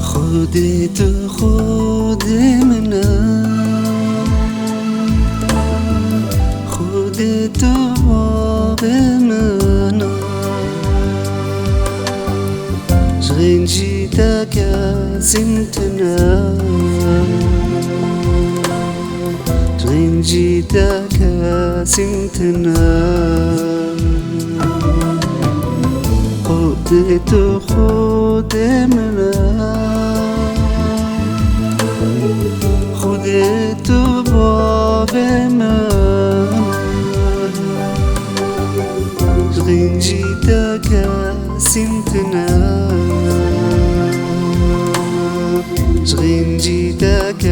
خودت خود منم خودت باب منم شغنجيتك سنتنا شغنجيتك سنتنا خودت خود منم خودت باب من غنجيتك سنتنا غنجيتك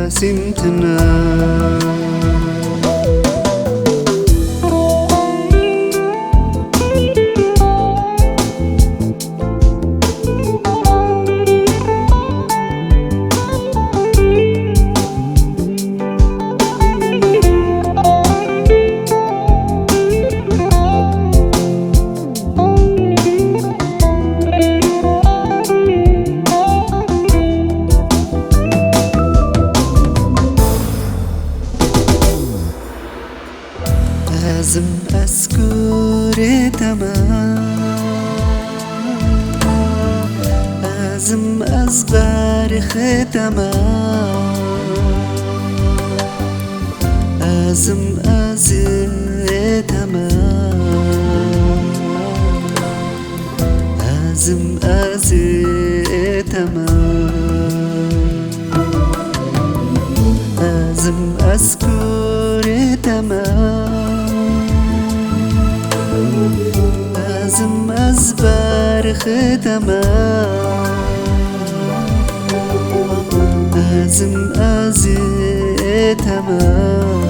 سنتنا لازم أذكر تمام لازم أصبر ختمام لازم أزيد تمام لازم أزيد تمام لازم أذكر تمام لازم أصبر ختمام لازم أزيد تمام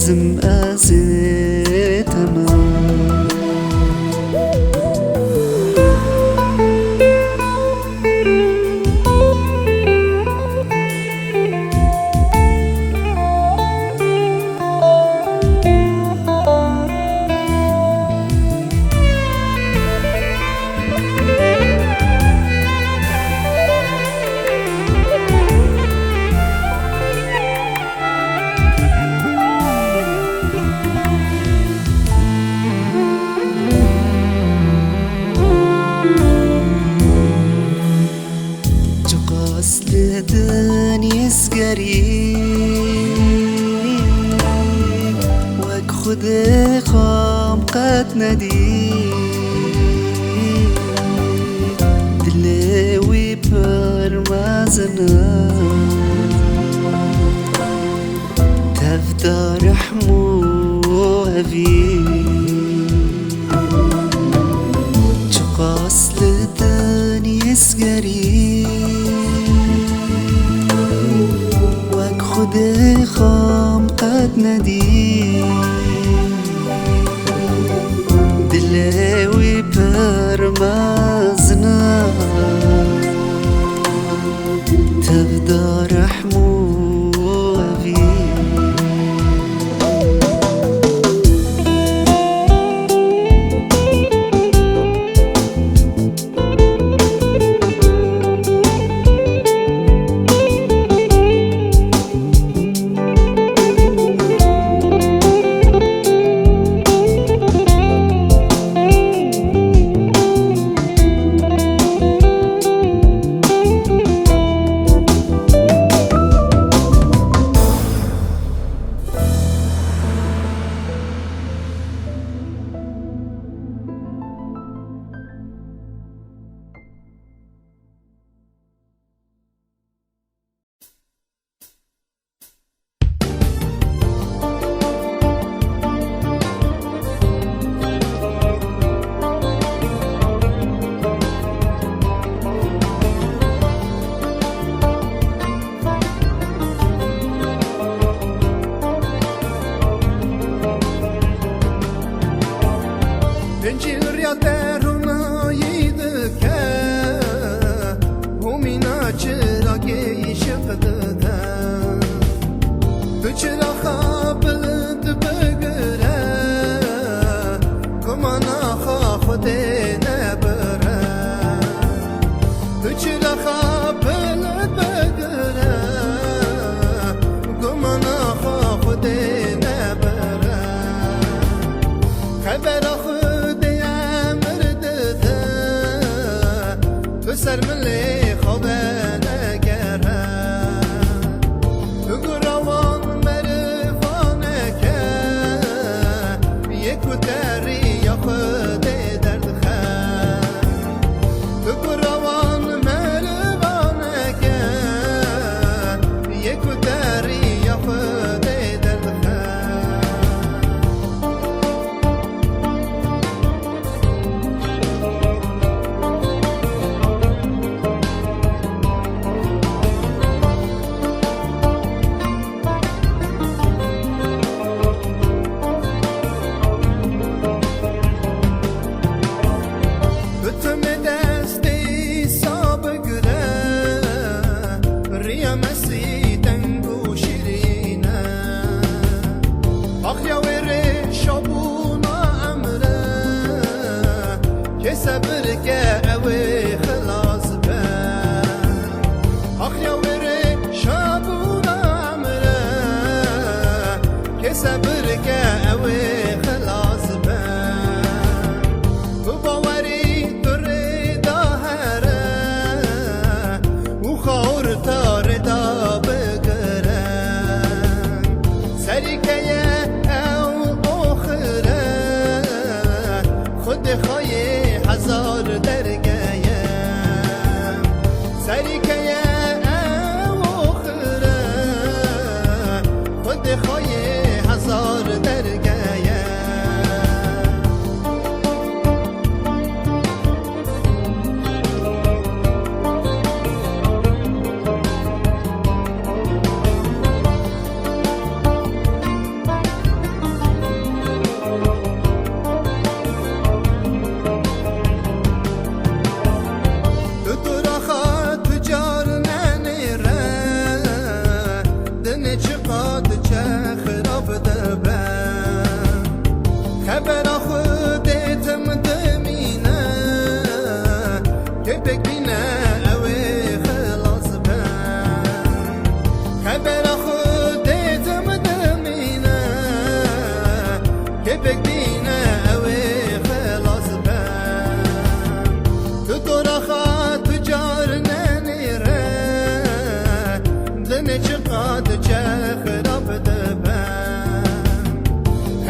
زم أزي تمام أصل يسقري وك خد خام قد ندي دلوي بر مازنا تفدى رحمو أبي أصل يسقري خود خام قد ندی دلوی پرمازنا تبدا رحمو أبي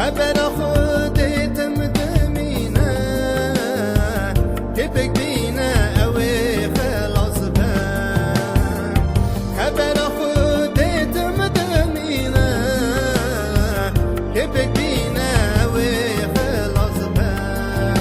خبر خودتم دمینه تبک بینه اوی خلاص بم خبر خودتم دمینه تبک بینه اوی خلاص بم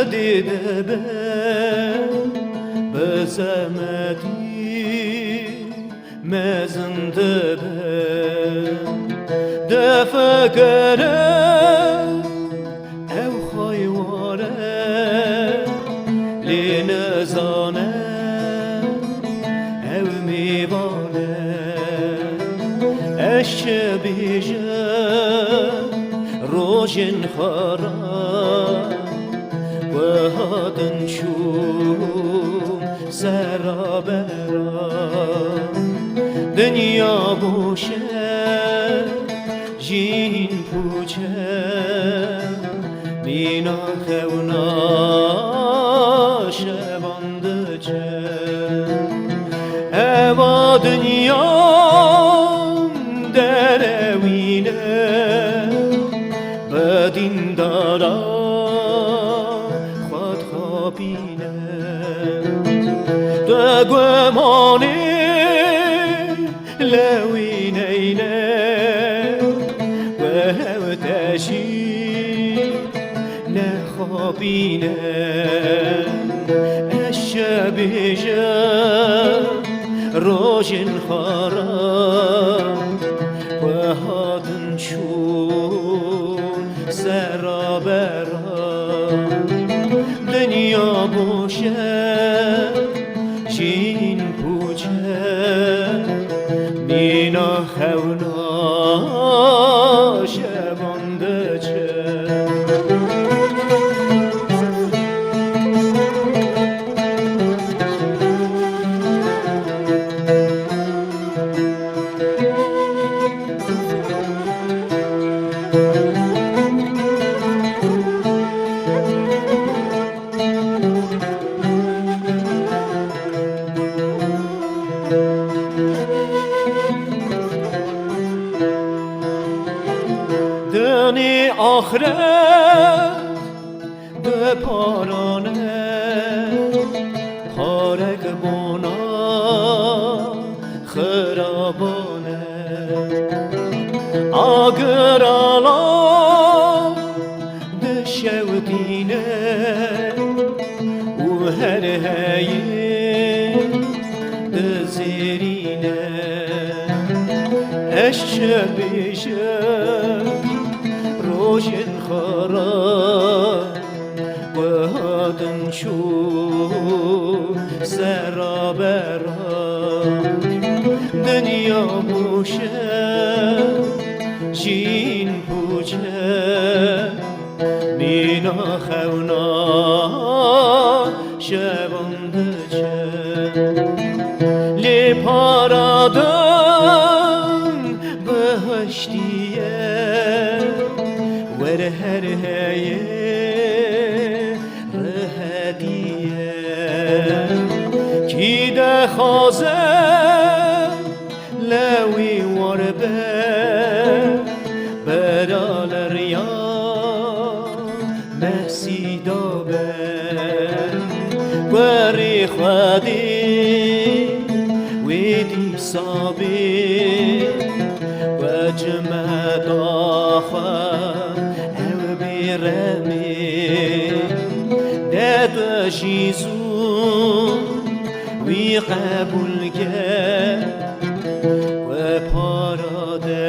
دردی دبه بزمدی مزنده به دفکره او خیواره لی نزانه او میوانه اش بیجه روشن خراب و هاتن شو سرابرا دنیا بوشه جین پوچه بینا خونا شبانده چه اوا دنیا دروینه بدین دارا خود خوابینه دگمانی لوینینه و هوتشی نخوابینه الشبیجه روشن خراب و هاتن چون سرابرا دنیا بوشه جین پوچه مینا خونا شبانده چه دنی آخرت به پارانه پارک بونا خرابانه اگر آلا دشودینه و هر هیه دزیرینه الشبیشه روشن خراب و هاتن شو سرابرا دنیا بوشه جین پوچه مینا خونا شبانده چه لی پارادن بهشتیه ور هر هیه رهدیه کی ده خوازه لوی وربه برال ریا محسیدا به وری خودی ویدی صابی و جمع داخل او بیرمی دد جیزون وی قبول کرد و پاراده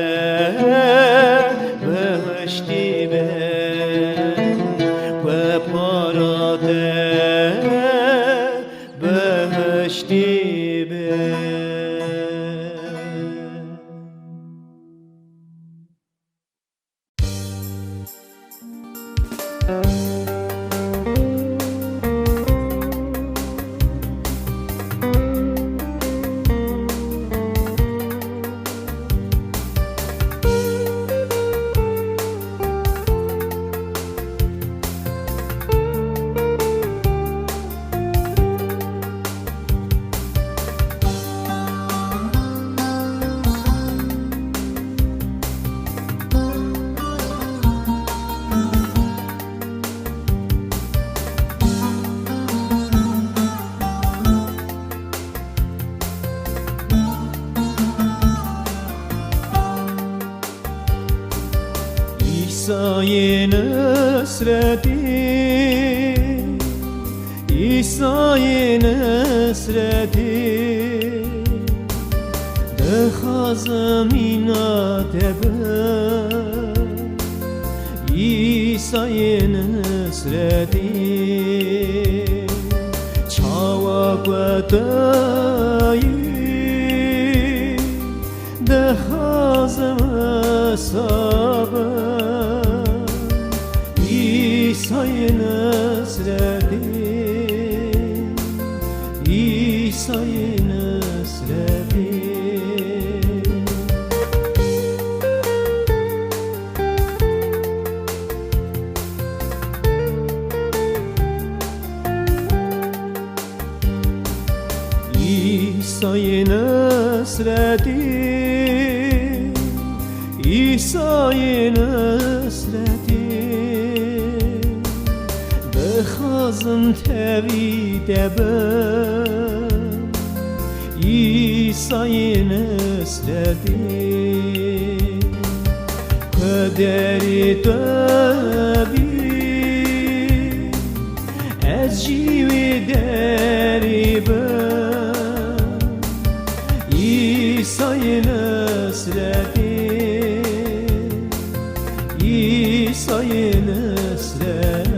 بهشتی به و پاراده بهشتی به İsa'yı nusreti İsa'yı nesreti Dexazım inatebe İsa'yı nesreti Çava kvetayı Dexazım sabı İsa'yı nesreti İsa'yı nesreti İsa'yı nesreti İsa'yı nesreti Bexazım tevhide ben İsa'yı nesreti Kaderi tabi Ez civi deri ben İsa'yı nesreti İsa'yı nesreti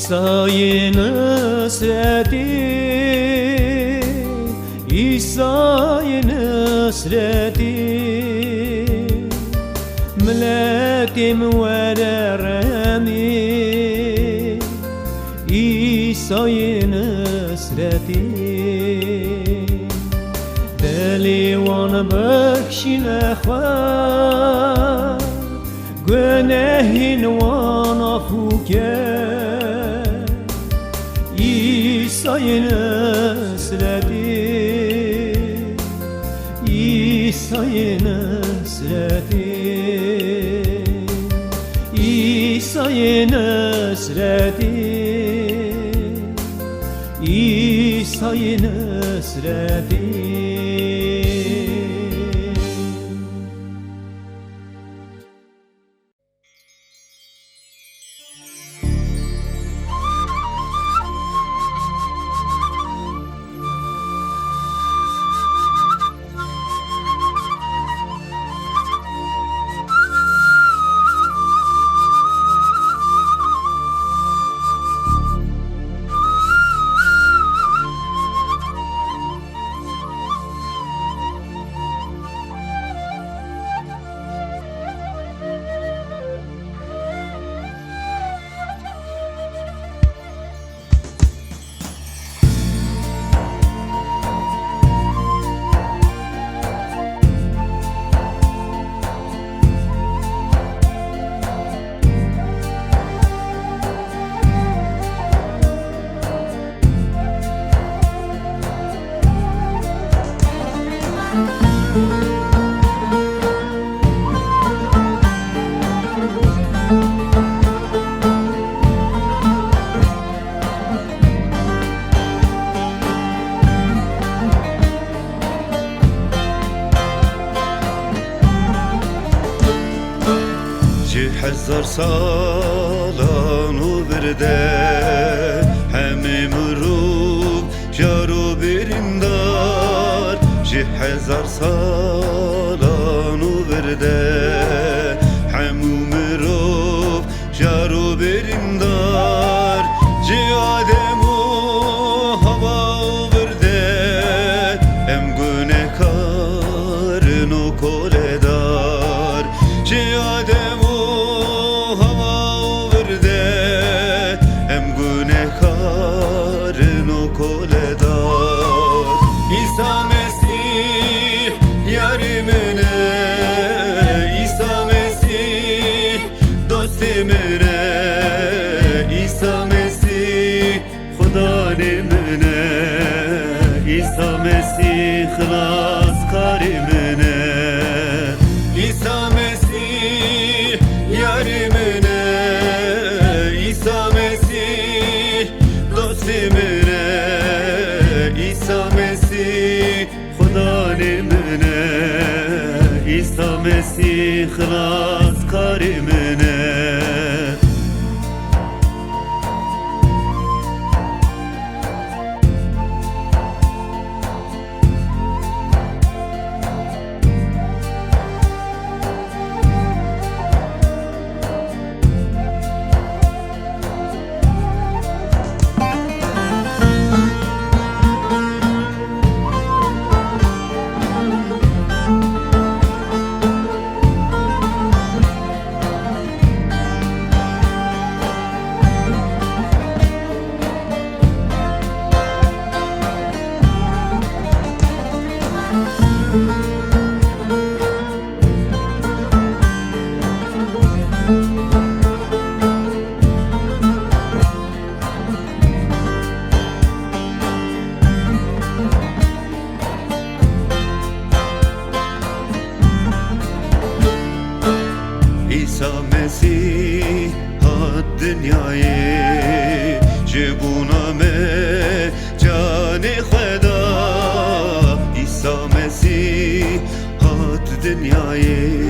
İsa'yı nesreti İsa'yı nesreti Milletim vereremi İsa'yı nesreti Delivan bekşine khwa Günehin vana fuke İsa'yı nesreti İsa'yı nesreti İsa'yı nesreti İsa'yı nesreti هزار سالان و برده همه مروب جارو بریندار جه هزار سالان و برده همو مروب جارو بریندار جه آدم و هوا و برده ام گونه کارن و کولدار جه آدم خلاص کاری منه İsa Mesih hat dünyayı Cebuna me cani kheda İsa Mesih hat dünyayı